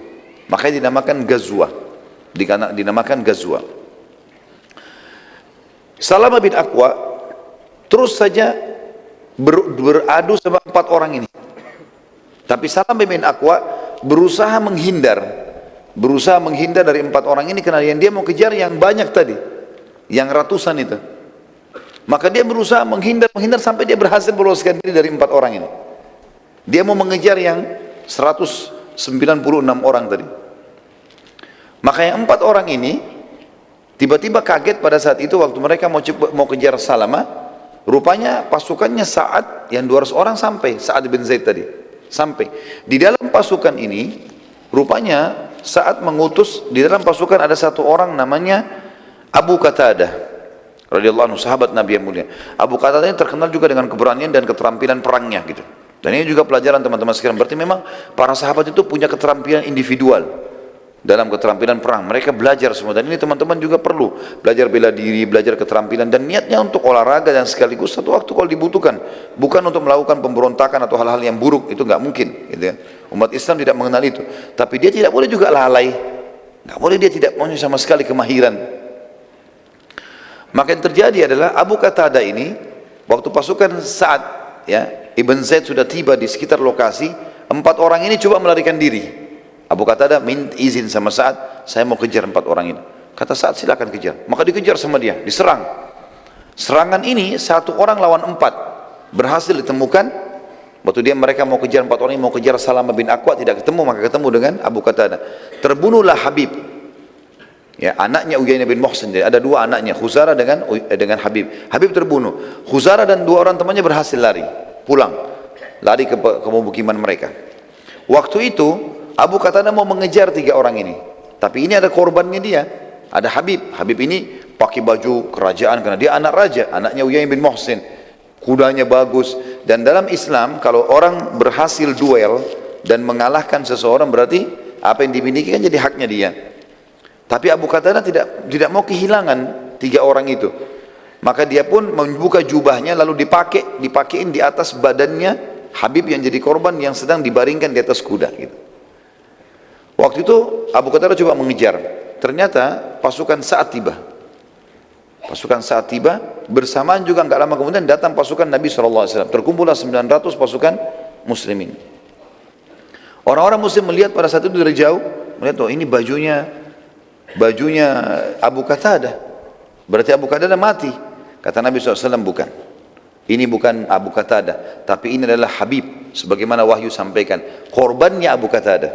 Makanya dinamakan Ghazwah. Dinamakan Ghazwah. Salamah bin Aqwa terus saja beradu sama 4 orang ini. Tapi Salamah bin Aqwa berusaha menghindar dari 4 orang ini karena yang dia mau kejar yang banyak tadi, yang ratusan itu. Maka dia berusaha menghindar sampai dia berhasil meloloskan diri dari 4 orang ini. Dia mau mengejar yang 196 orang tadi. Maka yang 4 orang ini tiba-tiba kaget pada saat itu waktu mereka mau kejar Salamah. Rupanya pasukannya Sa'ad yang 200 orang sampai, Sa'ad bin Zaid tadi sampai. Di dalam pasukan ini rupanya Sa'ad mengutus, di dalam pasukan ada 1 orang namanya Abu Qatadah radhiyallahu anhu, sahabat Nabi yang mulia. Abu Qatadah ini terkenal juga dengan keberanian dan keterampilan perangnya gitu. Dan ini juga pelajaran teman-teman sekalian. Berarti memang para sahabat itu punya keterampilan individual. dalam keterampilan perang. Mereka belajar semua, dan ini teman-teman juga perlu belajar bela diri, belajar keterampilan, dan niatnya untuk olahraga dan sekaligus satu waktu kalau dibutuhkan, bukan untuk melakukan pemberontakan atau hal-hal yang buruk. Itu nggak mungkin gitu ya. Umat Islam tidak mengenal itu. Tapi dia tidak boleh juga lalai, nggak boleh dia tidak punya sama sekali kemahiran. Maka yang terjadi adalah Abu Qatadah ini, waktu pasukan Sa'ad ya Ibn Zaid sudah tiba di sekitar lokasi, 4 orang ini coba melarikan diri. Abu Qatadah minta izin sama Sa'ad, saya mau kejar 4 orang ini. Kata Sa'ad, silakan kejar. Maka dikejar sama dia, diserang. Serangan ini 1 orang lawan 4 berhasil ditemukan. Waktu mereka mau kejar 4 orang ini, mau kejar Salamah bin Aqwa, tidak ketemu, maka ketemu dengan Abu Qatadah. Terbunuhlah Habib, ya, anaknya Uyainah bin Muhsin. Ada 2 anaknya, Khuzarah dengan Habib. Habib terbunuh. Khuzarah dan 2 orang temannya berhasil lari pulang, lari ke pemukiman mereka. Waktu itu Abu Qatadah mau mengejar 3 orang ini, tapi ini ada korbannya dia, ada Habib. Habib ini pakai baju kerajaan karena dia anak raja, anaknya Uyainah bin Muhsin, kudanya bagus. Dan dalam Islam kalau orang berhasil duel dan mengalahkan seseorang, berarti apa yang dimiliki kan jadi haknya dia. Tapi Abu Qatadah tidak mau kehilangan 3 orang itu. Maka dia pun membuka jubahnya lalu dipakein di atas badannya Habib yang jadi korban, yang sedang dibaringkan di atas kuda gitu. Waktu itu Abu Qatadah coba mengejar. Ternyata pasukan Sa'ad tiba. Pasukan Sa'ad tiba, bersamaan juga nggak lama kemudian datang pasukan Nabi SAW. Terkumpullah 900 pasukan muslimin. Orang-orang muslim melihat pada saat itu dari jauh, melihat, oh ini bajunya Abu Qatadah, berarti Abu Qatadah mati. Kata Nabi SAW, bukan, ini bukan Abu Qatadah, tapi ini adalah Habib, sebagaimana wahyu sampaikan, korbannya Abu Qatadah,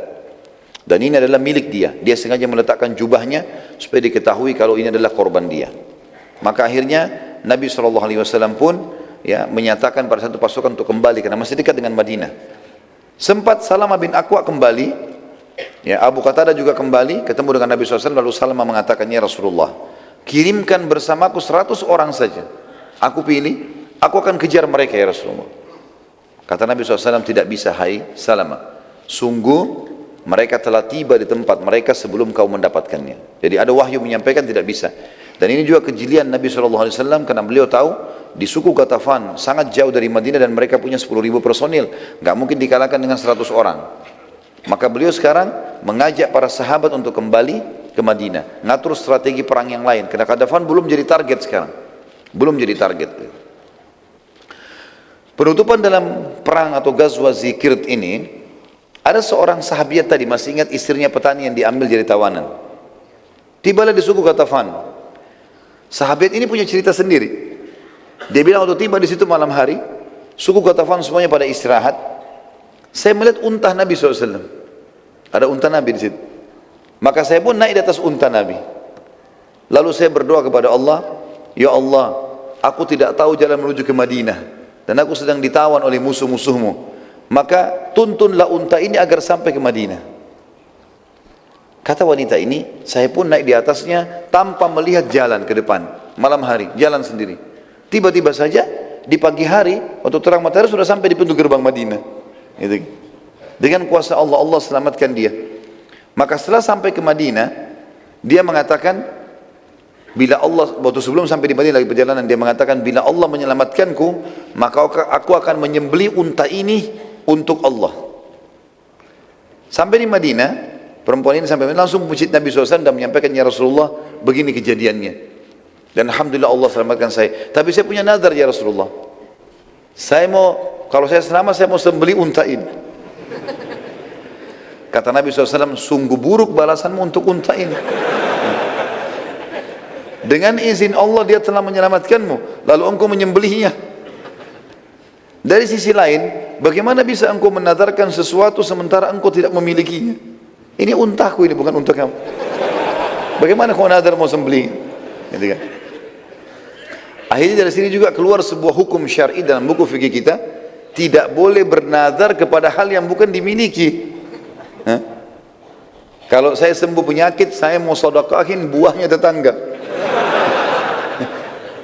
dan ini adalah milik dia. Dia sengaja meletakkan jubahnya supaya diketahui kalau ini adalah korban dia. Maka akhirnya Nabi SAW pun ya menyatakan pada satu pasukan untuk kembali, karena masih dekat dengan Madinah. Sempat Salamah bin Aqwa kembali, ya, Abu Qatadah juga kembali, ketemu dengan Nabi SAW, lalu Salamah mengatakan, ya Rasulullah, kirimkan bersamaku 100 orang saja, aku pilih, aku akan kejar mereka ya Rasulullah. Kata Nabi SAW, tidak bisa hai Salamah, sungguh mereka telah tiba di tempat mereka sebelum kau mendapatkannya. Jadi ada wahyu menyampaikan tidak bisa. Dan ini juga kejelian Nabi SAW, karena beliau tahu di suku Ghatafan sangat jauh dari Madinah dan mereka punya 10.000 personil, nggak mungkin dikalahkan dengan 100 orang. Maka beliau sekarang mengajak para sahabat untuk kembali ke Madinah, ngatur strategi perang yang lain, karena Ghatafan belum jadi target sekarang, belum jadi target. Penutupan dalam perang atau Ghazwa Zikrt ini, ada seorang sahabiat tadi, masih ingat istrinya petani yang diambil jadi tawanan, tibalah di suku Ghatafan. Sahabat ini punya cerita sendiri. Dia bilang waktu tiba di situ malam hari, suku Ghatafan semuanya pada istirahat. Saya melihat unta Nabi SAW. Ada unta Nabi di situ. Maka saya pun naik di atas unta Nabi. Lalu saya berdoa kepada Allah, ya Allah, aku tidak tahu jalan menuju ke Madinah, dan aku sedang ditawan oleh musuh-musuhmu. Maka tuntunlah unta ini agar sampai ke Madinah. Kata wanita ini, saya pun naik di atasnya tanpa melihat jalan ke depan. Malam hari, jalan sendiri. Tiba-tiba saja di pagi hari, waktu terang matahari sudah sampai di pintu gerbang Madinah. Gitu. Dengan kuasa Allah, Allah selamatkan dia. Maka setelah sampai ke Madinah, dia mengatakan, bila Allah, waktu sebelum sampai di Madinah lagi perjalanan, dia mengatakan, bila Allah menyelamatkanku, maka aku akan menyembelih unta ini untuk Allah. Sampai di Madinah, perempuan ini sampai langsung memuji Nabi SAW dan menyampaikan, ya Rasulullah, begini kejadiannya. Dan Alhamdulillah Allah selamatkan saya. Tapi saya punya nazar ya Rasulullah. Saya mau, kalau saya selamat, saya mau sembelih unta ini. Kata Nabi SAW, sungguh buruk balasanmu untuk unta ini. Dengan izin Allah dia telah menyelamatkanmu, lalu engkau menyembelihnya. Dari sisi lain, bagaimana bisa engkau menazarkan sesuatu sementara engkau tidak memilikinya? Ini untaku, ini bukan unta kamu. Bagaimana kau nazar mau sembelih? Gitu kan? Akhirnya dari sini juga keluar sebuah hukum syar'i dalam buku fikih kita, tidak boleh bernazar kepada hal yang bukan dimiliki. Hah? Kalau saya sembuh penyakit, saya mau sedekahin buahnya tetangga.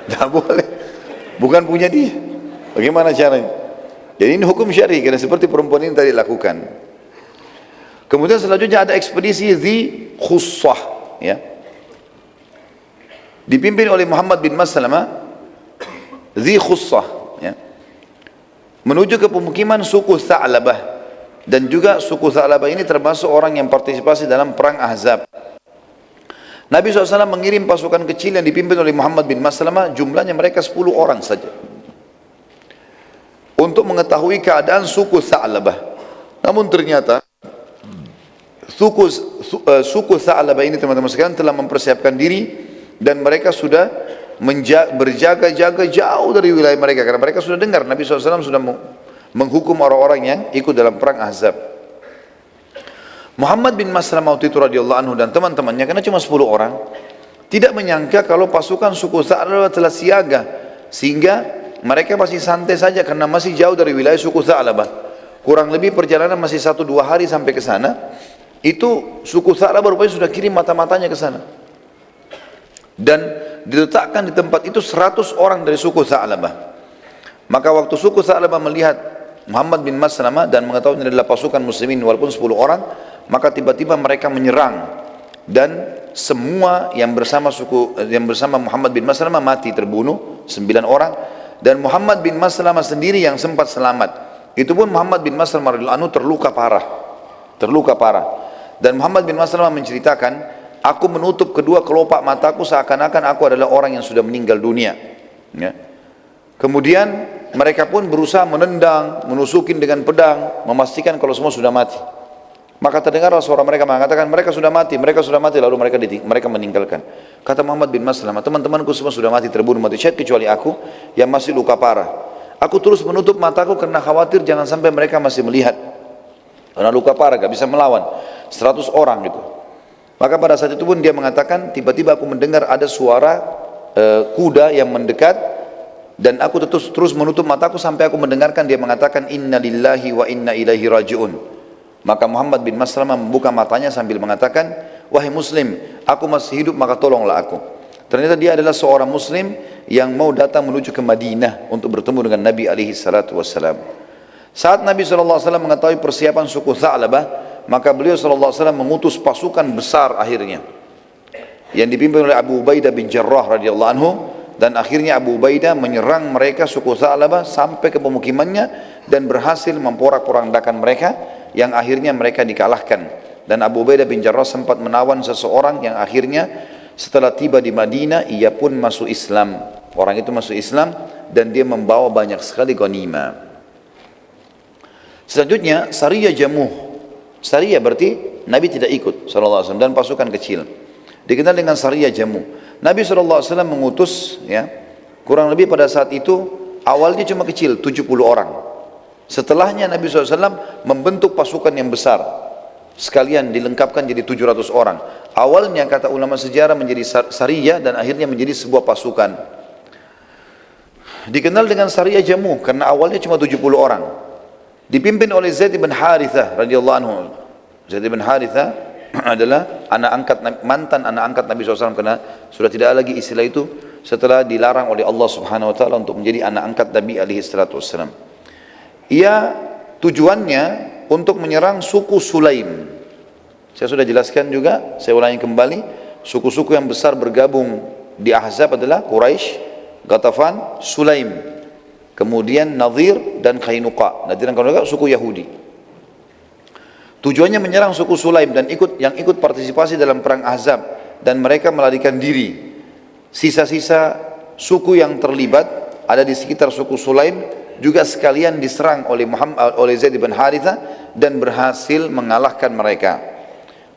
Tidak boleh, bukan punya dia. Bagaimana caranya? Jadi ini hukum syar'i, karena seperti perempuan ini tadi lakukan. Kemudian selanjutnya ada ekspedisi di Khussah, ya. Dipimpin oleh Muhammad bin Maslamah, Dhi Khussah, ya. Menuju ke pemukiman suku Tha'labah, dan juga suku Tha'labah ini termasuk orang yang partisipasi dalam perang Ahzab. Nabi SAW mengirim pasukan kecil yang dipimpin oleh Muhammad bin Maslamah, jumlahnya mereka 10 orang saja, untuk mengetahui keadaan suku Tha'labah. Namun ternyata suku Tha'labah ini, teman-teman sekalian, telah mempersiapkan diri dan mereka sudah berjaga-jaga jauh dari wilayah mereka, karena mereka sudah dengar Nabi SAW sudah menghukum orang-orang yang ikut dalam perang Ahzab. Muhammad bin Maslamah itu radhiyallahu anhu dan teman-temannya, karena cuma 10 orang, tidak menyangka kalau pasukan suku Tha'labah telah siaga, sehingga mereka masih santai saja karena masih jauh dari wilayah suku Tha'labah. Kurang lebih perjalanan masih 1-2 hari sampai ke sana. Itu suku Tha'labah rupanya sudah kirim mata-matanya ke sana. Dan diletakkan di tempat itu 100 orang dari suku Tha'labah. Maka waktu suku Tha'labah melihat Muhammad bin Maslamah dan mengetahui ini adalah pasukan muslimin walaupun 10 orang, maka tiba-tiba mereka menyerang, dan semua yang bersama Muhammad bin Maslamah mati, terbunuh 9 orang, dan Muhammad bin Maslamah sendiri yang sempat selamat. Itu pun Muhammad bin Maslamah radhiyallahu anhu terluka parah. Dan Muhammad bin Maslamah menceritakan, aku menutup kedua kelopak mataku seakan-akan aku adalah orang yang sudah meninggal dunia, ya. Kemudian mereka pun berusaha menendang, menusukin dengan pedang, memastikan kalau semua sudah mati. Maka terdengarlah suara mereka mengatakan, mereka sudah mati, lalu mereka meninggalkan. Kata Muhammad bin Maslamah, teman-temanku semua sudah mati, terbunuh, mati syahid, kecuali aku yang masih luka parah. Aku terus menutup mataku karena khawatir jangan sampai mereka masih melihat, karena luka parah, gak bisa melawan 100 orang gitu. Maka pada saat itu pun dia mengatakan, tiba-tiba aku mendengar ada suara kuda yang mendekat, dan aku terus menutup mataku sampai aku mendengarkan dia mengatakan, inna lillahi wa inna ilaihi raji'un. Maka Muhammad bin Maslamah membuka matanya sambil mengatakan, wahai muslim, aku masih hidup maka tolonglah aku. Ternyata dia adalah seorang muslim yang mau datang menuju ke Madinah untuk bertemu dengan Nabi alaihi salatu wassalam. Saat Nabi SAW mengetahui persiapan suku Tha'labah, maka beliau SAW mengutus pasukan besar akhirnya, yang dipimpin oleh Abu Ubaidah bin Jarrah radhiyallahu anhu, dan akhirnya Abu Ubaidah menyerang mereka suku Tha'labah sampai ke pemukimannya dan berhasil memporak-porandakan mereka, yang akhirnya mereka dikalahkan. Dan Abu Ubaidah bin Jarrah sempat menawan seseorang yang akhirnya setelah tiba di Madinah ia pun masuk Islam. Orang itu masuk Islam dan dia membawa banyak sekali ghanimah. Selanjutnya Sariyah Jamuh. Sariyah berarti Nabi tidak ikut SAW dan pasukan kecil, dikenal dengan Sariyah Jamuh. Nabi SAW mengutus, ya, kurang lebih pada saat itu awalnya cuma kecil 70 orang. Setelahnya Nabi SAW membentuk pasukan yang besar, sekalian dilengkapkan jadi 700 orang. Awalnya kata ulama sejarah menjadi Sariyah dan akhirnya menjadi sebuah pasukan. Dikenal dengan Sariyah Jamuh karena awalnya cuma 70 orang. Dipimpin oleh Zaid bin Harithah radhiyallahu anhu. Zaid bin Harithah adalah mantan anak angkat Nabi SAW, karena sudah tidak lagi istilah itu setelah dilarang oleh Allah Subhanahu Wa Taala untuk menjadi anak angkat Nabi alaihi salatu wassalam. Ia tujuannya untuk menyerang suku Sulaim. Saya sudah jelaskan juga, saya ulangi kembali, suku-suku yang besar bergabung di Ahzab adalah Quraisy, Ghatafan, Sulaim, kemudian Nadhir dan Qainuqa. Nadhir dan Qainuqa suku Yahudi. Tujuannya menyerang suku Sulaim dan yang ikut partisipasi dalam perang Ahzab, dan mereka melarikan diri. Sisa-sisa suku yang terlibat ada di sekitar suku Sulaim juga sekalian diserang oleh Zaid bin Harithah dan berhasil mengalahkan mereka.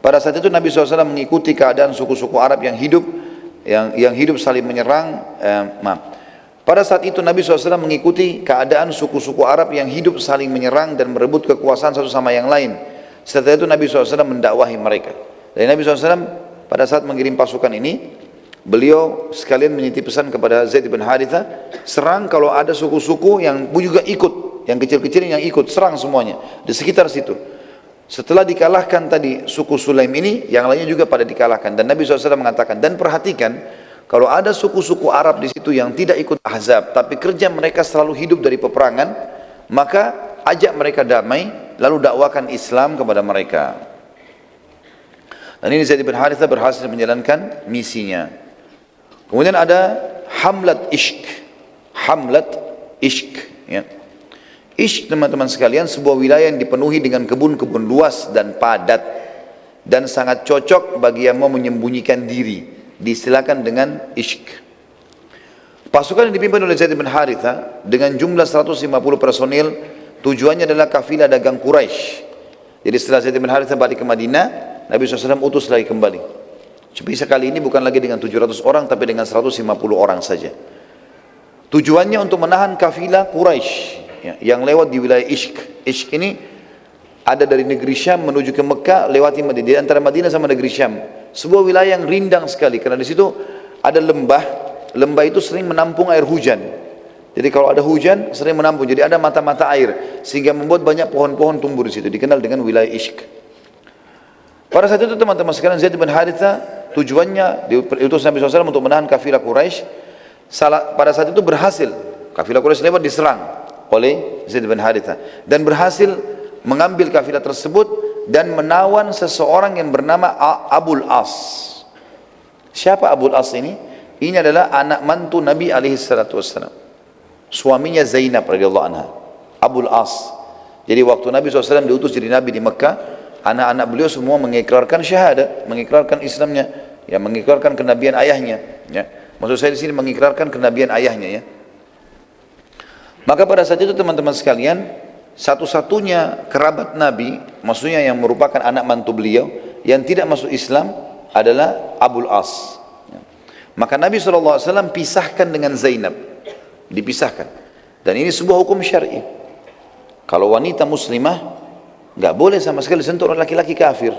Pada saat itu Nabi SAW mengikuti keadaan suku-suku Arab yang hidup saling menyerang. Pada saat itu Nabi SAW mengikuti keadaan suku-suku Arab yang hidup saling menyerang dan merebut kekuasaan satu sama yang lain. Setelah itu Nabi SAW mendakwahi mereka. Dan Nabi SAW pada saat mengirim pasukan ini, beliau sekalian menitip pesan kepada Zaid bin Harithah, serang kalau ada suku-suku yang juga ikut, yang kecil-kecil yang ikut, serang semuanya di sekitar situ. Setelah dikalahkan tadi suku Sulaim ini, yang lainnya juga pada dikalahkan. Dan Nabi SAW mengatakan, dan perhatikan, kalau ada suku-suku Arab di situ yang tidak ikut Ahzab, tapi kerja mereka selalu hidup dari peperangan, maka ajak mereka damai, lalu dakwakan Islam kepada mereka. Dan ini Zaid bin Harithah berhasil menjalankan misinya. Kemudian ada Hamlat Ishq. Hamlat Ishq. Ya. Ishq, teman-teman sekalian, sebuah wilayah yang dipenuhi dengan kebun-kebun luas dan padat, dan sangat cocok bagi yang mau menyembunyikan diri. Diistilahkan dengan Ishq. Pasukan yang dipimpin oleh Zaid bin Harithah dengan jumlah 150 personil, tujuannya adalah kafilah dagang Quraisy. Jadi setelah Zaid bin Harithah balik ke Madinah, Nabi SAW utus lagi kembali. Tapi sekali ini bukan lagi dengan 700 orang, tapi dengan 150 orang saja. Tujuannya untuk menahan kafilah Quraisy ya, yang lewat di wilayah Ishq. Ishq ini ada dari negeri Syam menuju ke Mekah, lewati Madinah, di antara Madinah sama negeri Syam. Sebuah wilayah yang rindang sekali, karena di situ ada lembah. Lembah itu sering menampung air hujan. Jadi kalau ada hujan sering menampung. Jadi ada mata-mata air, sehingga membuat banyak pohon-pohon tumbuh di situ. Dikenal dengan wilayah Ishq. Pada saat itu teman-teman sekalian, Zaid bin Harithah tujuannya diutus Nabi SAW untuk menahan kafilah Quraisy. Pada saat itu berhasil. Kafilah Quraisy lewat diserang oleh Zaid bin Harithah dan berhasil mengambil kafilah tersebut dan menawan seseorang yang bernama Abul As. Siapa Abul As ini? Ini adalah anak mantu Nabi SAW. Suaminya Zainab radhiyallahu anha. Abul As. Jadi waktu Nabi SAW diutus jadi Nabi di Mekah, anak-anak beliau semua mengikrarkan syahadat, mengikrarkan Islamnya, ya, mengikrarkan kenabian ayahnya. Ya. Maksud saya di sini mengikrarkan kenabian ayahnya. Ya. Maka pada saat itu teman-teman sekalian, satu-satunya kerabat Nabi, maksudnya yang merupakan anak mantu beliau, yang tidak masuk Islam adalah Abul As. Ya. Maka Nabi SAW pisahkan dengan Zainab, dipisahkan. Dan ini sebuah hukum syar'i. Kalau wanita muslimah nggak boleh sama sekali sentuh orang laki-laki kafir,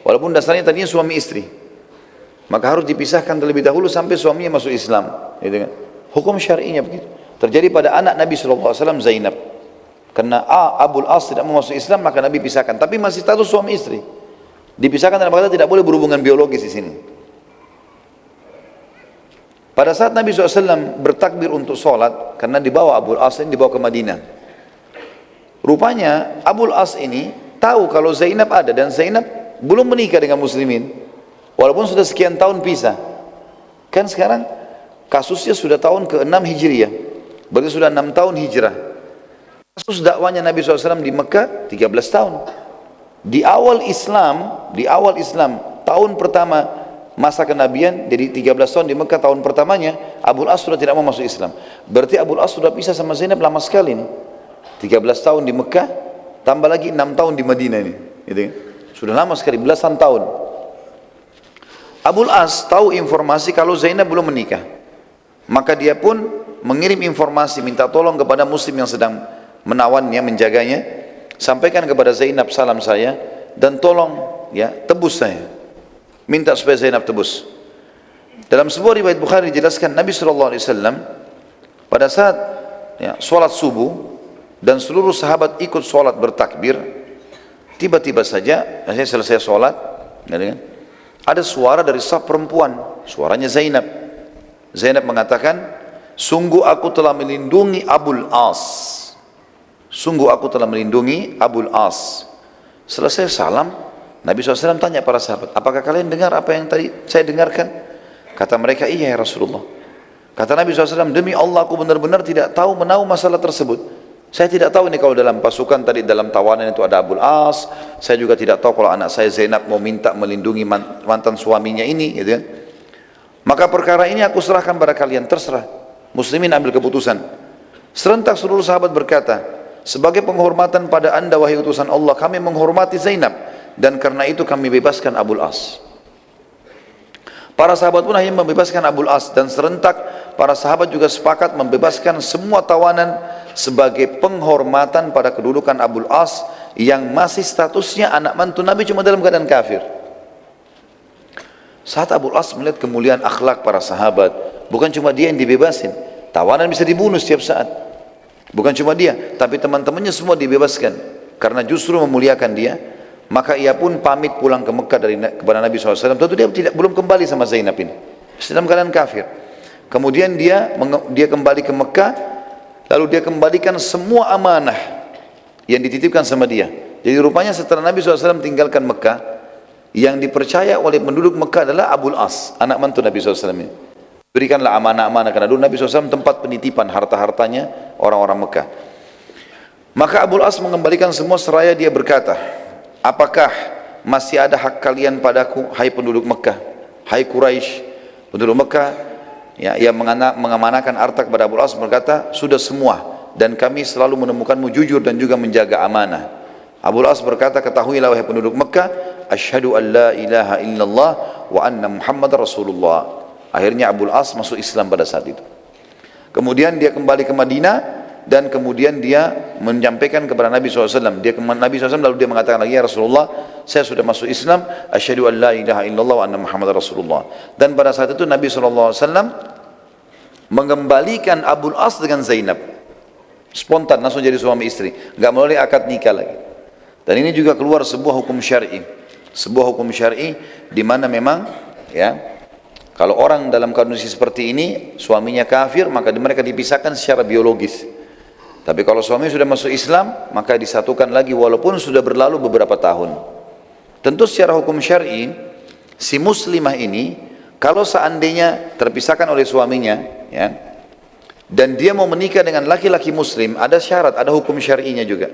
walaupun dasarnya tadinya suami istri, maka harus dipisahkan terlebih dahulu sampai suaminya masuk Islam, gitu kan? Hukum syar'inya begitu. Terjadi pada anak Nabi SAW Zainab, karena Abul As tidak mau masuk Islam, maka Nabi pisahkan, tapi masih status suami istri. Dipisahkan dalam kata tidak boleh berhubungan biologis di sini. Pada saat Nabi SAW bertakbir untuk sholat, karena dibawa Abul As ini dibawa ke Madinah. Rupanya Abul As ini tahu kalau Zainab ada, dan Zainab belum menikah dengan muslimin, walaupun sudah sekian tahun pisah. Kan sekarang kasusnya sudah tahun ke-6 Hijriah, berarti sudah 6 tahun hijrah. Kasus dakwanya Nabi SAW di Mekah 13 tahun. Di awal Islam tahun pertama masa kenabian, jadi 13 tahun di Mekah tahun pertamanya, Abul As sudah tidak mau masuk Islam. Berarti Abul As sudah pisah sama Zainab lama sekali nih. 13 tahun di Mekah, tambah lagi 6 tahun di Madinah ini, gitu kan? Sudah lama sekali, belasan tahun. Abul As tahu informasi kalau Zainab belum menikah, maka dia pun mengirim informasi, minta tolong kepada muslim yang sedang menawannya, menjaganya, sampaikan kepada Zainab salam saya, dan tolong ya tebus saya, minta supaya Zainab tebus. Dalam sebuah riwayat Bukhari dijelaskan Nabi SAW pada saat ya, sholat subuh, dan seluruh sahabat ikut sholat bertakbir, tiba-tiba saja saya selesai sholat, ada suara dari saf perempuan, suaranya Zainab. Zainab mengatakan, sungguh aku telah melindungi Abul As, sungguh aku telah melindungi Abul As. Selesai salam, Nabi SAW tanya para sahabat, apakah kalian dengar apa yang tadi saya dengarkan? Kata mereka, iya ya Rasulullah. Kata Nabi SAW, demi Allah aku benar-benar tidak tahu menahu masalah tersebut. Saya tidak tahu ini kalau dalam pasukan tadi dalam tawanan itu ada Abul As. Saya juga tidak tahu kalau anak saya Zainab mau minta melindungi mantan suaminya ini, gitu kan. Maka perkara ini aku serahkan pada kalian, terserah. Muslimin ambil keputusan. Serentak seluruh sahabat berkata, sebagai penghormatan pada anda wahai utusan Allah, kami menghormati Zainab, dan karena itu kami bebaskan Abul As. Para sahabat pun akhirnya membebaskan Abul As, dan serentak para sahabat juga sepakat membebaskan semua tawanan sebagai penghormatan pada kedudukan Abul As yang masih statusnya anak mantu Nabi cuma dalam keadaan kafir. Saat Abul As melihat kemuliaan akhlak para sahabat, bukan cuma dia yang dibebasin, tawanan bisa dibunuh setiap saat. Bukan cuma dia, tapi teman-temannya semua dibebaskan karena justru memuliakan dia. Maka ia pun pamit pulang ke Mekah kepada Nabi SAW. Tentu dia belum kembali sama Zainab ini, dalam keadaan kafir. Kemudian dia kembali ke Mekah, lalu dia kembalikan semua amanah yang dititipkan sama dia. Jadi rupanya setelah Nabi SAW tinggalkan Mekah, Yang dipercaya oleh penduduk Mekah adalah Abul As, anak mantu Nabi SAW ini. Berikanlah amanah-amanah, karena dulu Nabi SAW tempat penitipan harta-hartanya orang-orang Mekah. Maka Abul As mengembalikan semua seraya dia berkata, apakah masih ada hak kalian padaku, hai penduduk Mekah, hai Quraisy, penduduk Mekah, ya, yang mengamanahkan harta kepada Abul As berkata, sudah semua, dan kami selalu menemukanmu jujur dan juga menjaga amanah. Abul As berkata, ketahuilah wahai penduduk Mekah, asyhadu an la ilaha illallah wa anna Muhammad Rasulullah. Akhirnya Abul As masuk Islam pada saat itu. Kemudian dia kembali ke Madinah, dan kemudian dia menyampaikan kepada Nabi SAW. Nabi SAW lalu dia mengatakan lagi, ya Rasulullah, saya sudah masuk Islam, asyhadu an la ilaha illallah wa anna Muhammad Rasulullah. Dan pada saat itu Nabi SAW mengembalikan Abul As dengan Zainab, spontan langsung jadi suami istri, nggak melalui akad nikah lagi. Dan ini juga keluar sebuah hukum syar'i, sebuah hukum syar'i di mana memang, ya, kalau orang dalam kondisi seperti ini suaminya kafir, maka mereka dipisahkan secara biologis. Tapi kalau suami sudah masuk Islam, maka disatukan lagi walaupun sudah berlalu beberapa tahun. Tentu secara hukum syar'i, si muslimah ini kalau seandainya terpisahkan oleh suaminya, ya, dan dia mau menikah dengan laki-laki muslim, ada syarat, ada hukum syar'inya juga.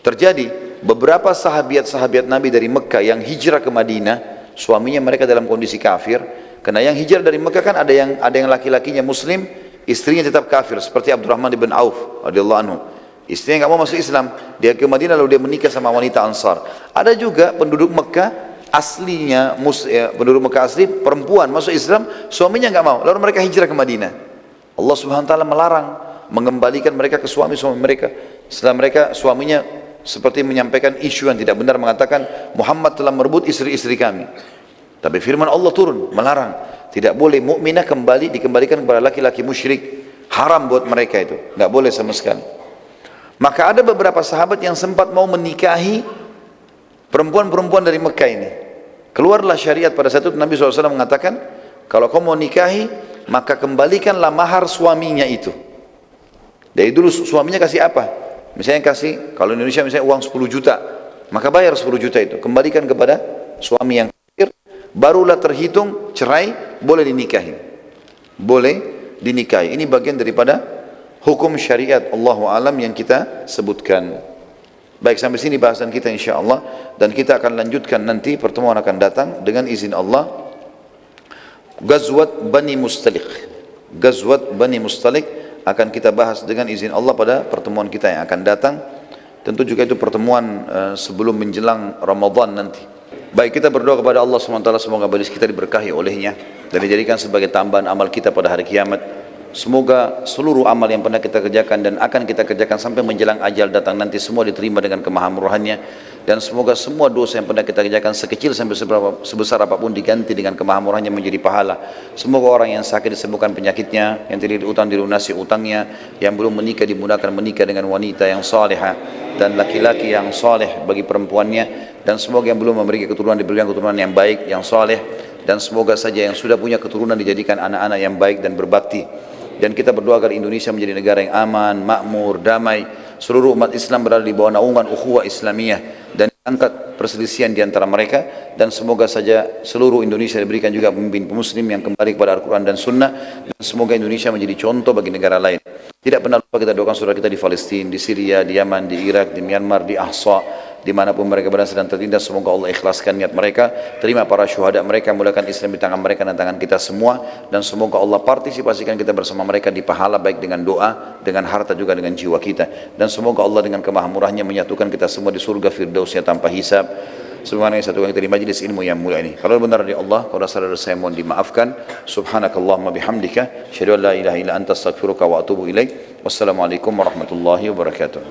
Terjadi beberapa sahabiat-sahabiat Nabi dari Mekah yang hijrah ke Madinah, suaminya mereka dalam kondisi kafir. Karena yang hijrah dari Mekah kan ada yang laki-lakinya muslim, istrinya tetap kafir, seperti Abdurrahman bin Auf radhiyallahu anhu. Istrinya nggak mau masuk Islam, dia ke Madinah lalu dia menikah sama wanita Ansar. Ada juga penduduk Mekah aslinya, penduduk Mekah asli perempuan masuk Islam, suaminya nggak mau, lalu mereka hijrah ke Madinah. Allah Subhanahu wa taala melarang mengembalikan mereka ke suami-suami mereka. Setelah mereka suaminya seperti menyampaikan isu yang tidak benar, mengatakan Muhammad telah merebut istri-istri kami. Tapi firman Allah turun melarang, tidak boleh mukminah dikembalikan kepada laki-laki musyrik, haram buat mereka itu, nggak boleh sama sekali. Maka ada beberapa sahabat yang sempat mau menikahi perempuan-perempuan dari Mekah ini. Keluarlah syariat pada saat itu, Nabi SAW mengatakan, kalau kau mau nikahi, maka kembalikanlah mahar suaminya itu. Dari dulu suaminya kasih apa? Misalnya kasih, kalau Indonesia misalnya uang 10 juta, maka bayar 10 juta itu, kembalikan kepada suami yang kafir, barulah terhitung cerai, boleh dinikahi. Boleh dinikahi. Ini bagian daripada hukum syariat Allahu alam yang kita sebutkan. Baik, sampai sini bahasan kita insyaallah, dan kita akan lanjutkan nanti pertemuan akan datang dengan izin Allah. Ghazwat Bani Mustaliq. Ghazwat Bani Mustaliq akan kita bahas dengan izin Allah pada pertemuan kita yang akan datang. Tentu juga itu pertemuan sebelum menjelang Ramadan nanti. Baik, kita berdoa kepada Allah SWT, semoga majlis kita diberkahi olehnya dan dijadikan sebagai tambahan amal kita pada hari kiamat. Semoga seluruh amal yang pernah kita kerjakan dan akan kita kerjakan sampai menjelang ajal datang nanti semua diterima dengan kemahamurahannya, dan semoga semua dosa yang pernah kita kerjakan sekecil sampai sebesar apapun diganti dengan kemahamurahannya menjadi pahala. Semoga orang yang sakit disembuhkan penyakitnya, yang terlilit utang dilunasi utangnya, yang belum menikah dimudahkan menikah dengan wanita yang salihah dan laki-laki yang saleh bagi perempuannya, dan semoga yang belum memberikan keturunan diberikan keturunan yang baik, yang saleh, dan semoga saja yang sudah punya keturunan dijadikan anak-anak yang baik dan berbakti. Dan kita berdoa agar Indonesia menjadi negara yang aman, makmur, damai, seluruh umat Islam berada di bawah naungan ukhuwah Islamiyah, dan angkat perselisihan di antara mereka, dan semoga saja seluruh Indonesia diberikan juga pemimpin muslim yang kembali kepada Al-Quran dan Sunnah, dan semoga Indonesia menjadi contoh bagi negara lain. Tidak pernah lupa kita doakan saudara kita di Palestina, di Syria, di Yaman, di Irak, di Myanmar, di Ahsa, dimanapun mereka berada sedang tertindas. Semoga Allah ikhlaskan niat mereka, terima para syuhada mereka, mulakan Islam di tangan mereka dan tangan kita semua, dan semoga Allah partisipasikan kita bersama mereka di pahala, baik dengan doa, dengan harta, juga dengan jiwa kita. Dan semoga Allah dengan kemahamurahnya menyatukan kita semua di surga firdausnya tanpa hisab. Subhanallah, satu kita di majlis ilmu yang mulia ini. Kalau benar dari Allah, kalau salah dari saya mohon dimaafkan. Subhanakallahumma bihamdika, asyhadu an la ilaha illa anta, astaghfiruka wa atubu ilaik. Wassalamualaikum warahmatullahi wabarakatuh.